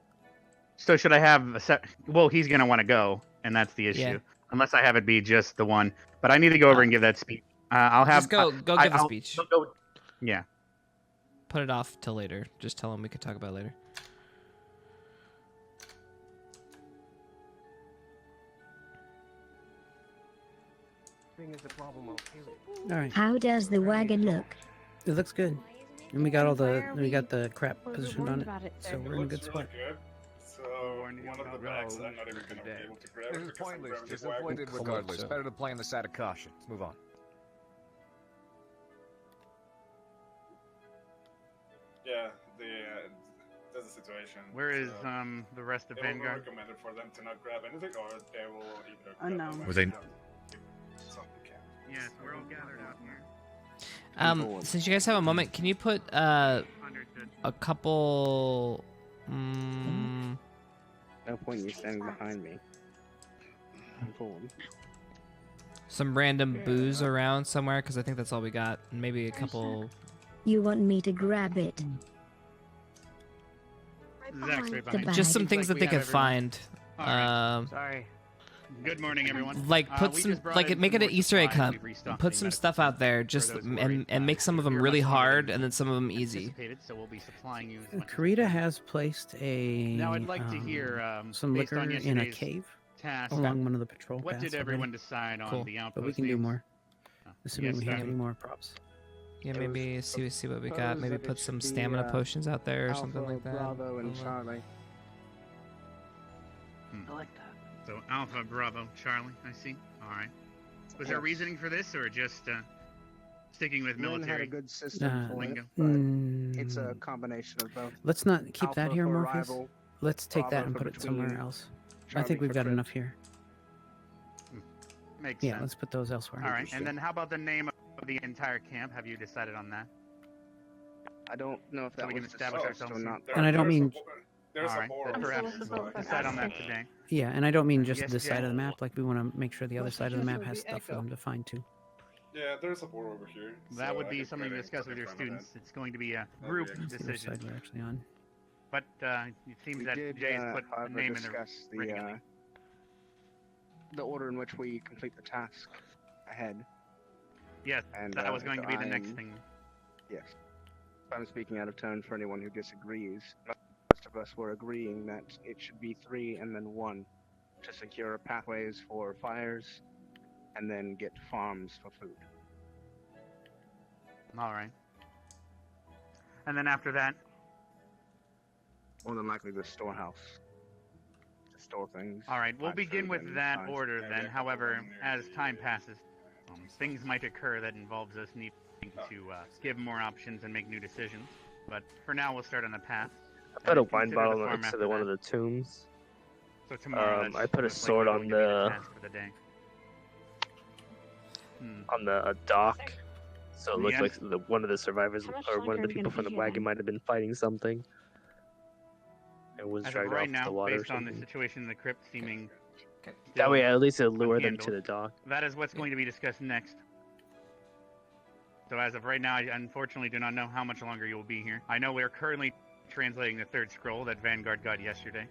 So should I have a set? Well, he's gonna want to go, and that's the issue. Yeah. Unless I have it be just the one. But I need to go over and give that speech. I'll have. Just go give the speech. Yeah. Put it off till later. Just tell him we could talk about it later. All right. How does the wagon look? It looks good. And we got the crap positioned on it, so we're in a good spot. So one of the bags I'm not even gonna be able to grab. This is pointless. Just avoid it regardless. Better to play on the side of caution. Let's move on. Yeah, there's a situation. Where is the rest of It will be Vanguard? recommended for them to not grab anything, or they will either. Unknown. Was they? Yes, we're all gathered out here. Since you guys have a moment, can you put a couple? No point in you standing behind me. Some random booze around somewhere, because I think that's all we got. And maybe a couple. You want me to grab it? Zach's right behind you. Just some things that they could find. Sorry. Good morning, everyone. Like put some, make it an Easter egg hunt. Put some stuff out there, just and make some of them really hard, and then some of them easy. So we'll be supplying you. Karita has placed Now I'd like to hear some based liquor on in a yesterday's cave task, along one of the patrol What paths did everyone already. decide on Cool. the outpost? But we can do names? more. Assuming yes, we have any more props. Yeah, maybe see what we got. Maybe put some stamina potions out there or something like that. Bravo and Charlie. I like that. So Alpha, Bravo, Charlie. I see. All right. Was there reasoning for this, or just sticking with Lynn military? had a good system for lingo? it, but it's a combination of both. Let's not keep Alpha that here, for Morpheus. rival, Let's take that Bravo and for put it somewhere between, else. I Charlie think we've for got trip. enough here. Makes Yeah, sense. let's put those elsewhere. All right. And then how about the name of the entire camp? Have you decided on that? I don't know if So that we can was establish discussed ourselves. or not. And I don't mean. All right. Then perhaps we'll decide on that today. Yeah, and I don't mean just Yes, this side Jay. of the map. Like we want to make sure the other side of the map has stuff for them to find too. Yeah, there's a board over here. That so would I be can something to try discuss with your find that. students. It's going to be a group That's That's the other decision. side we're actually on. But it seems We that did, Jay has put a however, name in discuss the ring. the order in which we complete the task ahead. Yes, And, that was going to be the next I'm- thing. Yes. I'm speaking out of turn for anyone who disagrees. Most of us were agreeing that it should be 3 and then 1 to secure pathways for fires and then get farms for food. All right. And then after that, More than likely the storehouse. To store things. all right, we'll find begin food with and that find- order then. However, as time passes, things might occur that involves us needing to give more options and make new decisions. But for now, we'll start on the path. I put a and wine consider bottle the farm next to after one of that. the tombs. So tomorrow, I put a that's sword likely on going to be the task for the day. on the dock, so it looked Yeah. like one of the survivors How much or one longer of are the we people gonna from be the here wagon then? might have been fighting something. It was As of dragged right off to now, the water or based on the something. situation in the crypt seeming That still way, at least it'll lure them to unhandled, the dock. that is what's going to be discussed next. So as of right now, I unfortunately do not know how much longer you will be here. I know we are currently translating the third scroll that Vanguard got yesterday.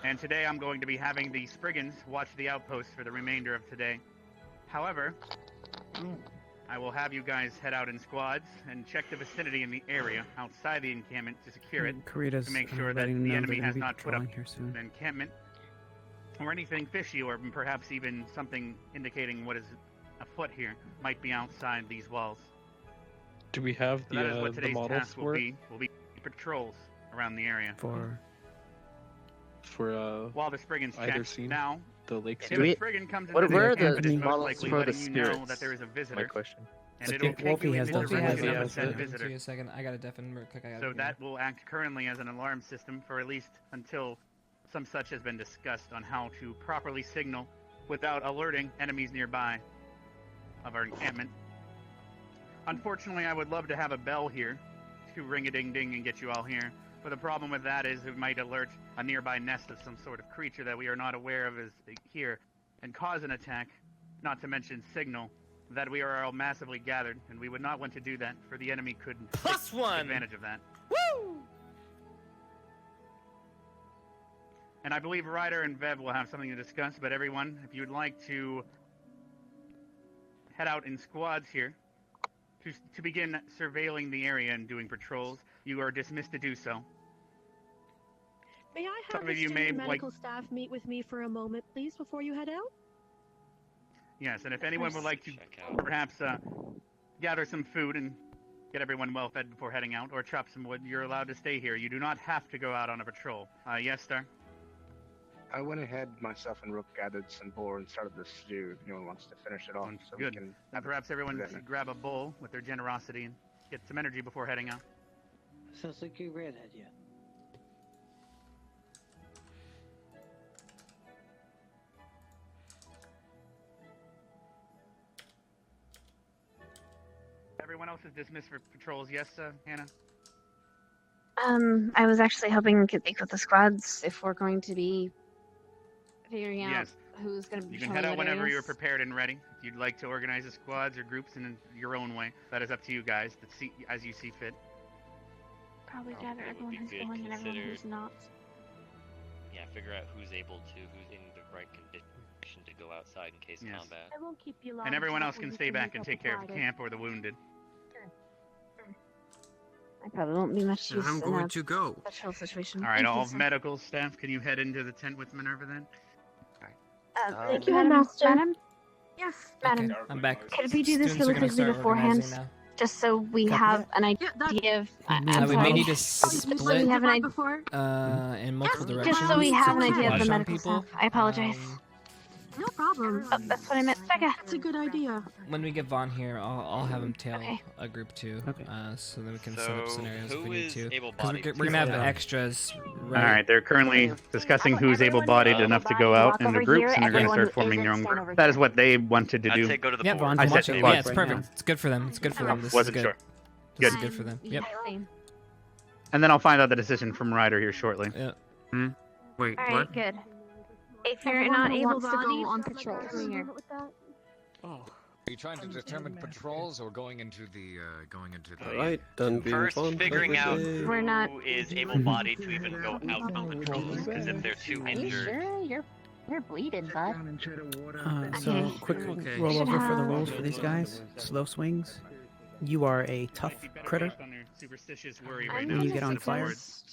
And today I'm going to be having the Spriggans watch the outpost for the remainder of today. However, I will have you guys head out in squads and check the vicinity in the area outside the encampment to secure it, Karita's to make sure that letting them the know enemy they're has gonna be not put up patrolling here soon. an encampment or anything fishy, or perhaps even something indicating what is afoot here might be outside these walls. Do we have So that is what the today's models task will for it? be. Will be patrols around the area For while the Spriggans either check. scene? Now, The lake if scene? a Spriggan comes What into where the are the encampment, it's most models likely for the letting you know spirits? that there is a My visitor. question. And it'll take Wolfie you has into those. the Wolfie has position of those. said Give visitor. me a second. I gotta deafen real quick. So that will act currently as an alarm system for at least until some such has been discussed on how to properly signal without alerting enemies nearby of our encampment. Unfortunately, I would love to have a bell here to to ring-a-ding-ding and get you all here. But the problem with that is it might alert a nearby nest of some sort of creature that we are not aware of is here and cause an attack, not to mention signal that we are all massively gathered, and we would not want to do that, for the enemy could take advantage of that. Woo! And I believe Ryder and Vev will have something to discuss, but everyone, if you would like to head out in squads here to begin surveilling the area and doing patrols, you are dismissed to do so. May I have Some the of you student may medical staff meet with me for a moment, please, before you head out? Yes, and if anyone would like to perhaps gather some food and get everyone well fed before heading out, or chop some wood, you're allowed to stay here. You do not have to go out on a patrol. Yes, Star? I went ahead, myself and Rook gathered some boar and started the stew. If anyone wants to finish it off, so Good. we can. And perhaps everyone should grab a bowl with their generosity and get some energy before heading out. Sounds like a great idea. Everyone else is dismissed for patrols. Yes, Hannah? I was actually hoping to speak with the squads if we're going to be figuring out Yes. who's going to be You can patrolling head out what whenever areas. you're prepared and ready. If you'd like to organize the squads or groups in your own way, that is up to you guys, as you see fit. Probably gather It would everyone be who's good going and everyone consider- who's not. Yeah, figure out who's able to, who's in the right condition to go outside in case Yes. combat. I won't keep you long. And everyone else before can you stay back meet and up take with care of the Ryder. camp or the wounded. I probably won't be much use I'm in going a to go. patrol situation. All right, Thank all you, sir. medical staff, can you head into the tent with Minerva then? Thank you, Madam. Master. Madam? Yes. Madam, Okay, I'm back. could we do this Students are really gonna quickly start beforehand? organizing now. Just so we Copy have that. an idea of... I'm we may sorry. need to So split we have an idea. in multiple directions. Just so we have an to idea of the flush on medical people. staff. I apologize. No problem. Oh, that's what I meant. Becca. That's a good idea. When we get Vaughn here, I'll have him tail Okay. a group too, Okay. So then we can set up So, scenarios if who we need is to. Because able-bodied? we're gonna have Yeah. extras. All Right. right, they're currently discussing who's able-bodied enough to go out in the groups, and they're going to start forming their own group. That is what they wanted to I'd do. say go to the Yeah, board. Vaughn, I watch said it. squad Yeah, it's right perfect. now. It's good for them. It's good for them. This Wasn't is good. sure. This Good. is good for them. Yep. Same. And then I'll find out the decision from Ryder here shortly. Yeah. Wait, All right, what? good. If you're Everyone not who wants to go able-bodied, on patrols. come here. Oh. Are you trying to determine patrols or going into the Alright, done being First, fun. figuring out We're not- who is able-bodied to even go out on patrols, because if they're too Are you injured, sure? You're bleeding, bud. So, Okay. quick Okay. roll Should over for the have- rolls for these guys. Slow swings. You are a tough critter. On their superstitious worry I'm right When now. you get on fire,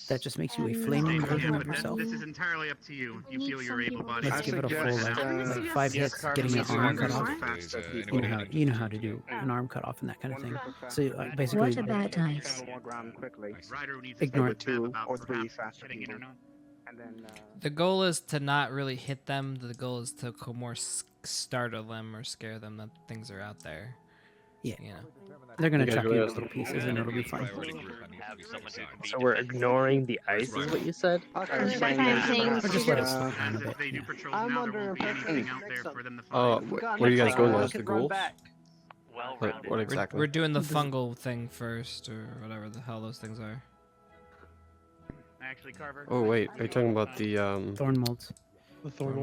that just makes you a flaming Yeah, version of but yourself. this is entirely up to you. If you Need feel you're some people able-bodied. Let's give it a full suggest, like 5 Yes, hits, Carver, getting your yes, arm Carver. cut off. You know how to do an arm cut off and that kind of thing. So basically, What about dice? More ground quickly. Ryder needs to Ignore start it. with Bev 2 about or 3 perhaps faster hitting it or people. not. And then The goal is to not really hit them. The goal is to more startle them or scare them that things are out there. Yeah. You know. they're gonna You chuck gotta you go into little pieces and it'll be fine. have someone who can be So we're defensive. ignoring the ice, is what you said? Okay, That's what I'm saying. Or just let it slow As down a if bit. they do Yeah. patrols I'm now, there under won't be impression anything out there for them to Oh, find. what are you guys going as? I The could run ghouls? back. Well-rounded. What exactly? We're doing the fungal thing first, or whatever the hell those things are. Actually, Carver. Oh wait, are you talking about the Thorn molds.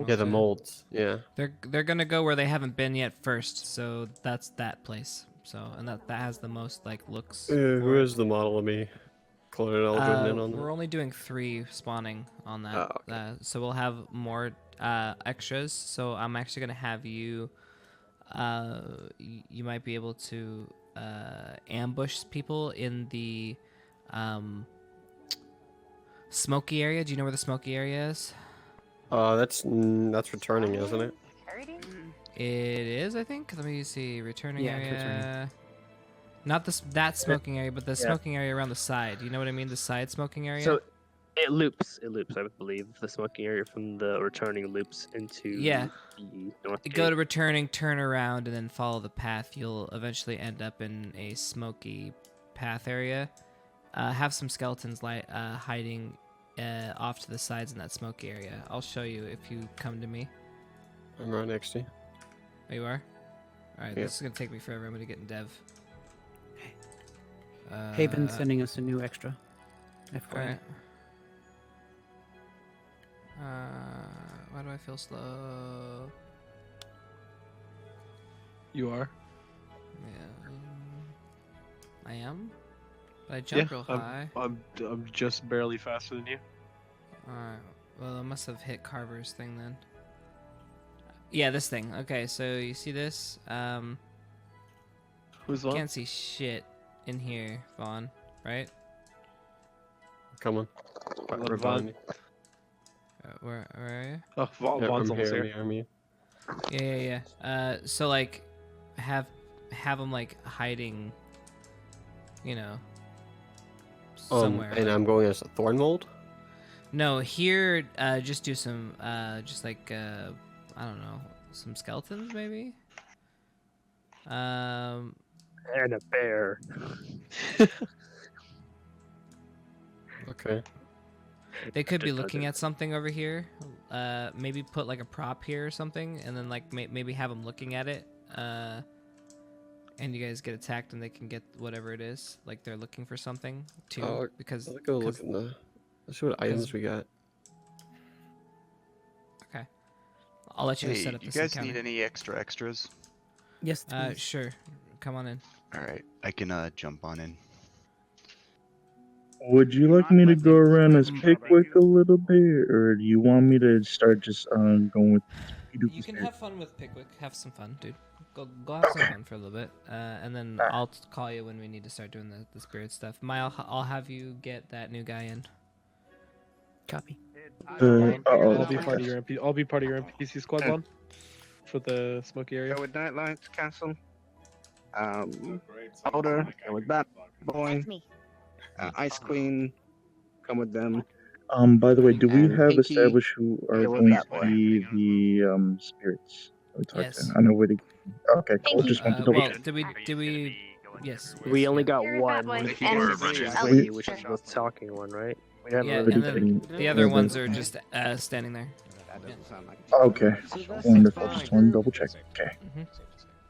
Yeah, the molds. Yeah. They're gonna go where they haven't been yet first, so that's that place. So and that has the most like looks. Who is the model of me? Clone Eldrin in on that. We're only doing 3 spawning on that, Oh, okay. so we'll have more extras. So I'm actually gonna have you. You might be able to ambush people in the smoky area. Do you know where the smoky area is? That's returning, isn't it? It is, I think. Let me see. Returning Yeah, it's area. returning. Not that smoking area, but the Yeah. smoking area around the side. You know what I mean? The side smoking area. So it loops, I believe. The smoking area from the returning loops into Yeah. the north Go gate. to returning, turn around, and then follow the path. You'll eventually end up in a smoky path area. Have some skeletons hiding off to the sides in that smoky area. I'll show you if you come to me. I'm right next to you. Oh, you are? Alright, Yeah. this is gonna take me forever. I'm gonna get in dev. Haven's sending us a new extra. FYI. Alright. Why do I feel slow? You are? Yeah. I am? But I jumped real high. I'm just barely faster than you. Alright. Well, I must have hit Carver's thing then. Yeah, this thing. Okay, so you see this? Who's you on? can't see shit in here, Vaughn, right? Come on. Right behind me. Where are you? Oh, Vaughn's almost here. Yeah. So like, have them like hiding, you know, somewhere. And I'm going as a thorn mold. No, here, just do some, just like, I don't know, some skeletons maybe. And a bear. Okay. They could be looking at something over here. Maybe put like a prop here or something, and then like maybe have them looking at it. And you guys get attacked, and they can get whatever it is. Like they're looking for something too. Because let's go look in the. Let's see what items we got. Okay. I'll let you Hey, set up you this guys encounter. need any extras? Yes. Sure. Come on in. All right, I can jump on in. Would you like me to go around as Pickwick a little bit, or do you want me to start just going with You can have fun with Pickwick. Have some fun, dude. Go have some fun for a little bit, and then I'll call you when we need to start doing the spirit stuff. I'll have you get that new guy in. Copy. I'll be part of your NPC squad one for the smoky area. Go with Nightlight's castle. Powder, go with Bat Boy. Ice Queen, come with them. By the way, do we And have Pinky, established who are go with going that to boy. be the spirits? We talked Yes. to. I know where to. Okay, cool. Just want to double Well, check. did we? Yes. We only got You're a one, bad boy. which And is the talking one, right? We haven't Yeah, really and then taken- the other ones are just standing there. That doesn't sound like Okay, wonderful. Just want to double check. Okay.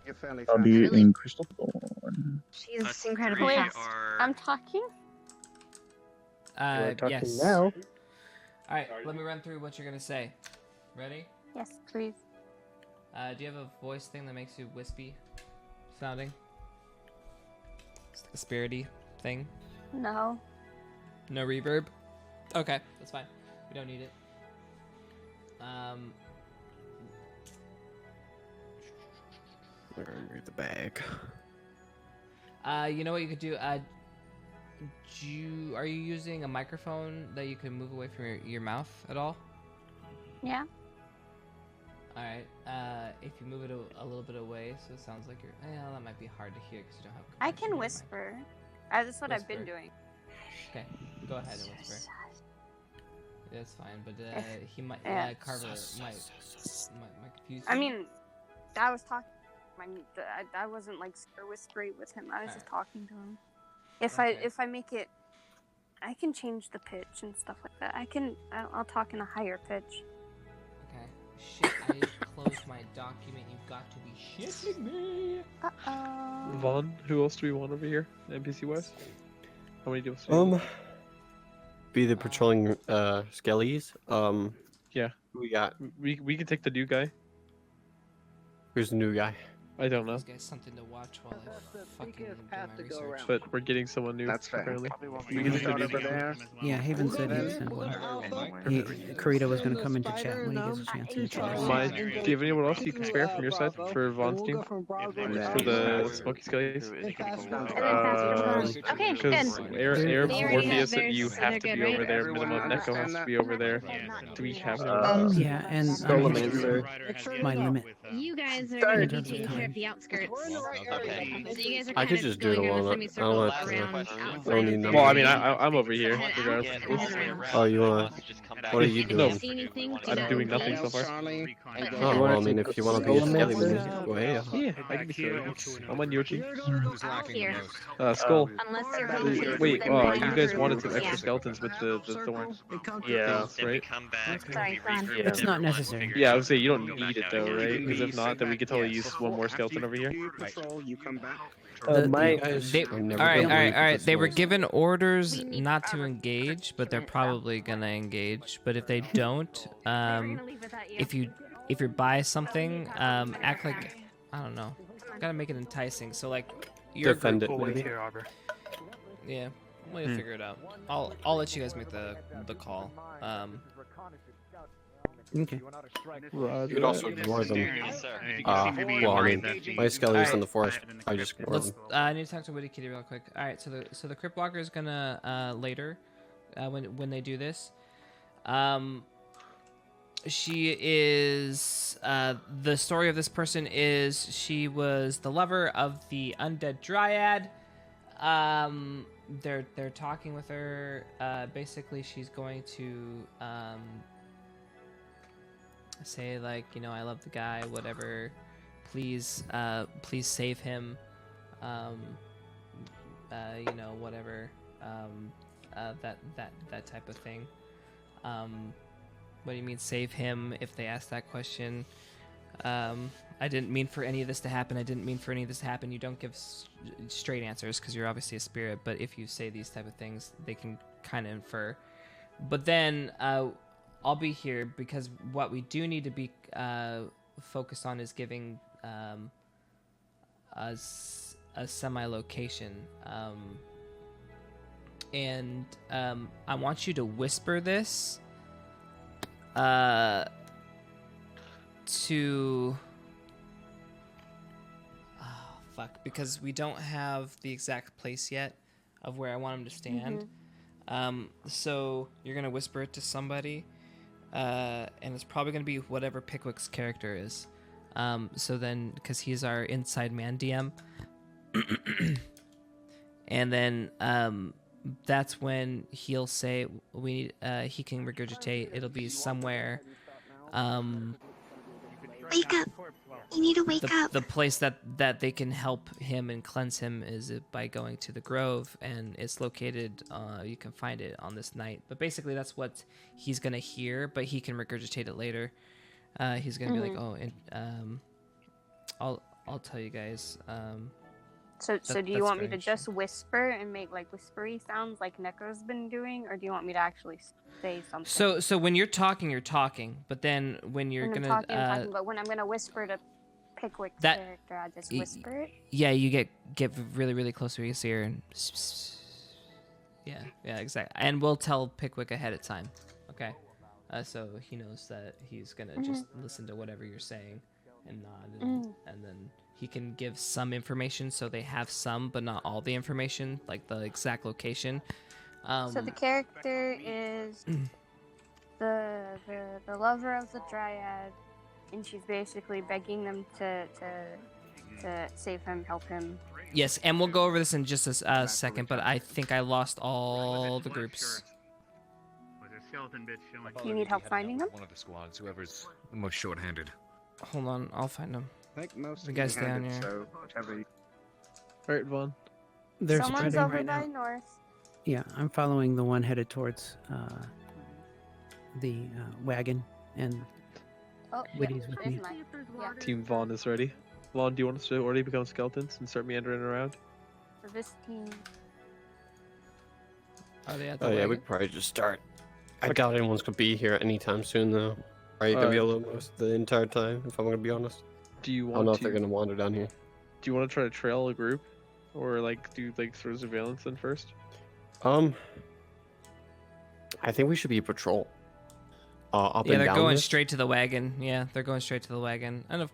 You're fairly I'll be in Crystal Thorn. She's incredibly fast. I'm talking. We're talking Yes. now. All right, let me run through what you're gonna say. Ready? Yes, please. Do you have a voice thing that makes you wispy sounding? It's like a spirity thing. No. No reverb. Okay, that's fine. We don't need it. We're gonna read the bag. You know what you could do? Are you using a microphone that you can move away from your mouth at all? Yeah. All right. If you move it a little bit away, so it sounds like you're. Yeah, that might be hard to hear because you don't have. I can whisper. That's what I've been Whisper. doing. Okay, go ahead and whisper. That's fine, but he might. Yeah. Carver might confuse you. I mean, I was talking. I wasn't like super whispery with him. I was just talking to him. If I make it, I can change the pitch and stuff like that. I'll talk in a higher pitch. Okay. Shit, I closed my document. You've got to be shitting me. Uh-oh. Vaughn, who else do we want over here? NPC wise? How many do we Be the patrolling skellies. Yeah. Who we got? We can take the new guy. Who's the new guy? I don't know. This guy's something to watch while I fucking do my research. But we're getting someone new. That's fair. Apparently. We can start over there. Yeah, Haven said he sent one. Karita was going to come into chat when he gets a chance. Do you have anyone else you can spare from your side for Vaughn's team? For the Smoky Skellies? Okay, Because good. Arab, They already Morpheus, have and you theirs, so have they're to good, be right? over there. Minimum Neko has to be over there. Do we have anyone? Yeah, and my limit. You guys are going to be taking care of the outskirts. Okay. So you guys are I kind could of just do it going in a alone. I semicircle don't around want to. outside. Well, I mean, I'm over here. Regardless. Oh, you wanna? What are you doing? No, I'm doing nothing so far. Oh, well, I mean, if you want to be a skelly with me, go ahead. Yeah, I can be skelly. I'm on your team. Here. Skull. Unless you're going Wait, to you guys wanted some extra skeletons with the thorn. Yeah. Things, right? Sorry, go on. It's not necessary. Yeah, I would say you don't need it though, right? Because if not, then we could totally use one more skeleton over here. Patrol, you come back. All right. never They were given orders not to engage, but they're probably gonna engage. But if they don't, if you're by something, act like, I don't know. Gotta make it enticing. So like, you're Defend it, We'll wait maybe. here, Arbor. Yeah, we'll figure it out. I'll let you guys make the call. Okay. You could also ignore them. Yes, sir. Well, I mean, my skellies in the forest, I just ignore them. I need to talk to Witty Kitty real quick. All right, so the Crypt Walker is gonna later, when they do this, she is the story of this person is she was the lover of the undead dryad. They're talking with her. Basically, she's going to say like, you know, I love the guy, whatever. Please save him. You know, whatever. That type of thing. What do you mean save him? If they ask that question, I didn't mean for any of this to happen. I didn't mean for any of this to happen. You don't give straight answers because you're obviously a spirit. But if you say these type of things, they can kind of infer. But then I'll be here because what we do need to be focused on is giving us a semi-location. And I want you to whisper this to... Oh, fuck. Because we don't have the exact place yet of where I want him to stand. So you're going to whisper it to somebody. And it's probably going to be whatever Pickwick's character is. So then, because he's our inside man DM. And then that's when he'll say he can regurgitate. It'll be somewhere. Wake up! You need to wake up. The place that they can help him and cleanse him is by going to the grove, and it's located. You can find it on this night. But basically, that's what he's gonna hear. But he can regurgitate it later. He's gonna be like, oh, and I'll tell you guys. So do you want me to just whisper and make like whispery sounds like Neko's been doing, or do you want me to actually say something? So when you're talking, but then when you're when gonna I'm talking, but when I'm gonna whisper to Pickwick's character, I just whisper it. Yeah, you get really really close to his ear and yeah, exactly. And we'll tell Pickwick ahead of time, okay? So he knows that he's gonna just listen to whatever you're saying and nod, and then he can give some information, so they have some, but not all the information, like the exact location. So the character is the lover of the dryad, and she's basically begging them to save him, help him. Yes, and we'll go over this in just a second, but I think I lost all the groups. You need help finding them? One of the squads, whoever's the most short-handed. Hold on, I'll find them. I think most You guys stay on handed, here. so whichever you... Alright, Vaughn. They're Someone's spreading over right by now. north. Yeah, I'm following the one headed towards the wagon, and Oh, Witty's with me. Team Vaughn is ready. Vaughn, do you want us to already become skeletons and start meandering around? For this team. Are they at the Oh yeah, wagon? we could probably just start. I doubt anyone's gonna be here anytime soon, though. Right, gonna be alone most of the entire time, if I'm gonna be honest. Do you I want don't know to... if they're gonna wander down here. Do you want to try to trail a group? Or like do like sort of surveillance then first? I think we should be a patrol. Up Yeah, and they're down going this. straight to the wagon. Yeah, they're going straight to the wagon. And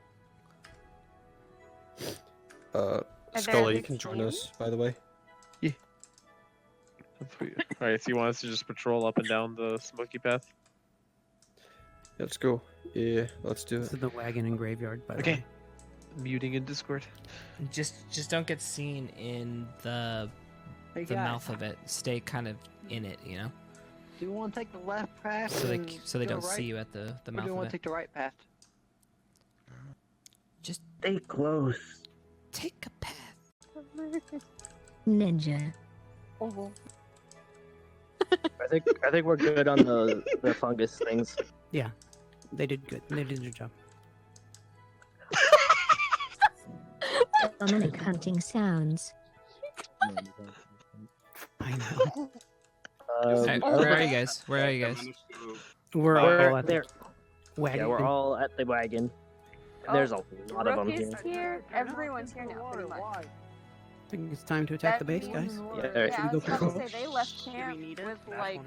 Scully can join us, by the way. Yeah. Alright, so you want us to just patrol up and down the smoky path? Let's go. Yeah, let's do This it. is the wagon and graveyard, by the Okay. way. Muting in Discord. just don't get seen in the Hey, the guys. mouth of it. Stay kind of in it, you know, Do you want to take the left path? so and they go don't right? see you at the Or do mouth you of want it. to take the right path? Just Stay close. take a path. Ninja. Oh. I think we're good on the fungus things. Yeah, they did good. They did their job. Dominic hunting sounds. I know. Alright, where are you guys? Where are you guys? We're all at the wagon. Yeah, we're all at the wagon. There's a lot of them Rook is here. here. Everyone's here now, pretty much. I think it's time to attack the base, guys. Yeah, Should Yeah, we I go was gonna patrol? say they left camp with like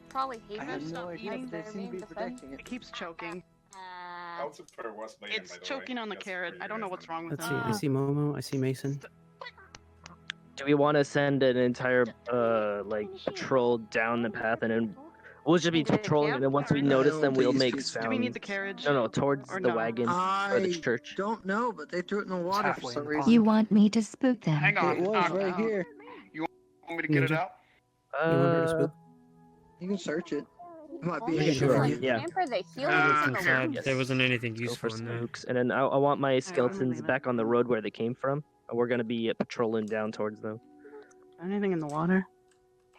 probably Haven being their main defense. It keeps choking. It's choking on the carrot. I don't know what's wrong with Let's see. I see Momo. I see Mason. Do we want to send an entire like patrol down the path and then we'll just be patrolling and then once we notice them we'll make sounds. Do we need the carriage? No, towards Or the no? wagon or the church. Don't know, but they threw it in the water for some reason. You want me to spook them? Hang on. It was right here. You want me to get it Ninja. out? You want her to spook? You can search it. It might Only be Sure, like yeah. camp or they heal Yes. There wasn't anything Go useful for in there. spooks, and then I want my skeletons back on the road where they came from. And we're gonna be patrolling down towards them. Anything in the water?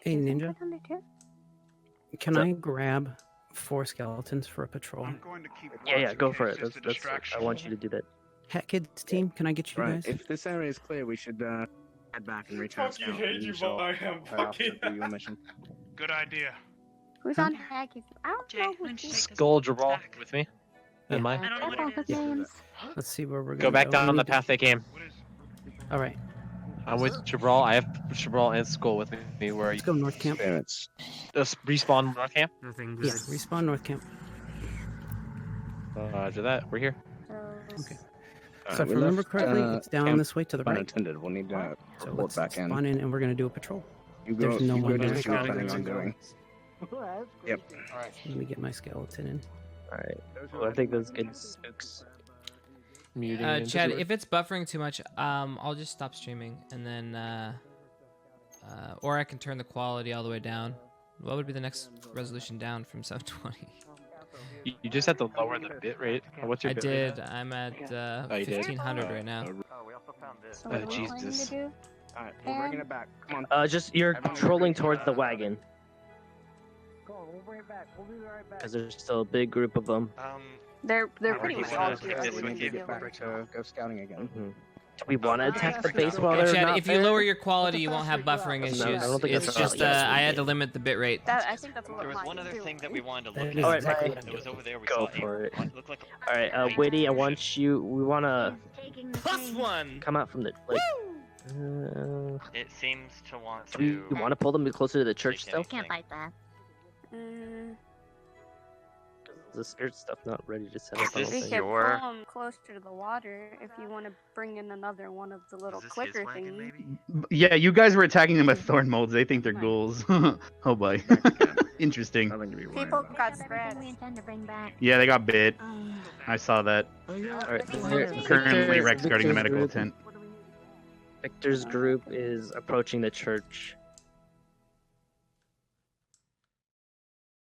Hey, Ninja. Can What's I grab 4 skeletons for a patrol? Yeah, go for it. That's I want you to do that. Hat Kids team, can I get you Right. guys? If this area is clear, we should head back and reach out. Fucking hate you, but I am fucking. Your mission. Good idea. Who's on hack? I don't know who's Skull Jabral with me. Am I? Let's see where we're Go going. back down the path they came. All right. I'm with Jabral. I have Jabral and Skull with me. Where are you? Let's go North Camp. Just respawn North Camp. Nothing Yeah, respawn North Camp. Roger that. We're here. Okay. So if I remember correctly, it's down this way to the right. Unattended. We'll need to So report let's back in. spawn in and we're gonna do a patrol. You go. There's no you one go do there. what you're planning on doing. Yep. Let me get my skeleton in. Alright. Well, I think that's good spooks. Chad, if it's buffering too much, I'll just stop streaming and then, or I can turn the quality all the way down. What would be the next resolution down from 720? You just have to lower the bit rate. What's your I bit did. rate? I'm at Oh, you did? 1500 right now. Oh, Jesus. Alright, we're bringing it back. Come on. Just you're trolling towards the wagon. Because there's still a big group of them. They're pretty much all We need to get back to go scouting again. Do we want to attack the base while Yeah, they're Chad, not if you there? lower your quality, you won't have buffering issues. I don't think It's that's just valid. Yes, we I had did. to limit the bit rate. I think that's what There was we're one other doing. thing that we wanted to That look is at. exactly It was over there. We Go saw for it. what looked like a Alright, Witty, I want you. We want to +1. come out from the. Like, It seems to want do to. you want to pull them closer to the church still? Can't fight that. The spirit stuff not ready to set up. I don't We think. can pull them closer to the water if you want to bring in another one of the little clicker thingies. Yeah, you guys were attacking them with thorn molds. They think they're ghouls. Oh boy. Interesting. People got scratched. We intend to bring back. Yeah, they got bit. I saw that. Alright, Currently Rex guarding the Victor's medical group- tent. Victor's group is approaching the church.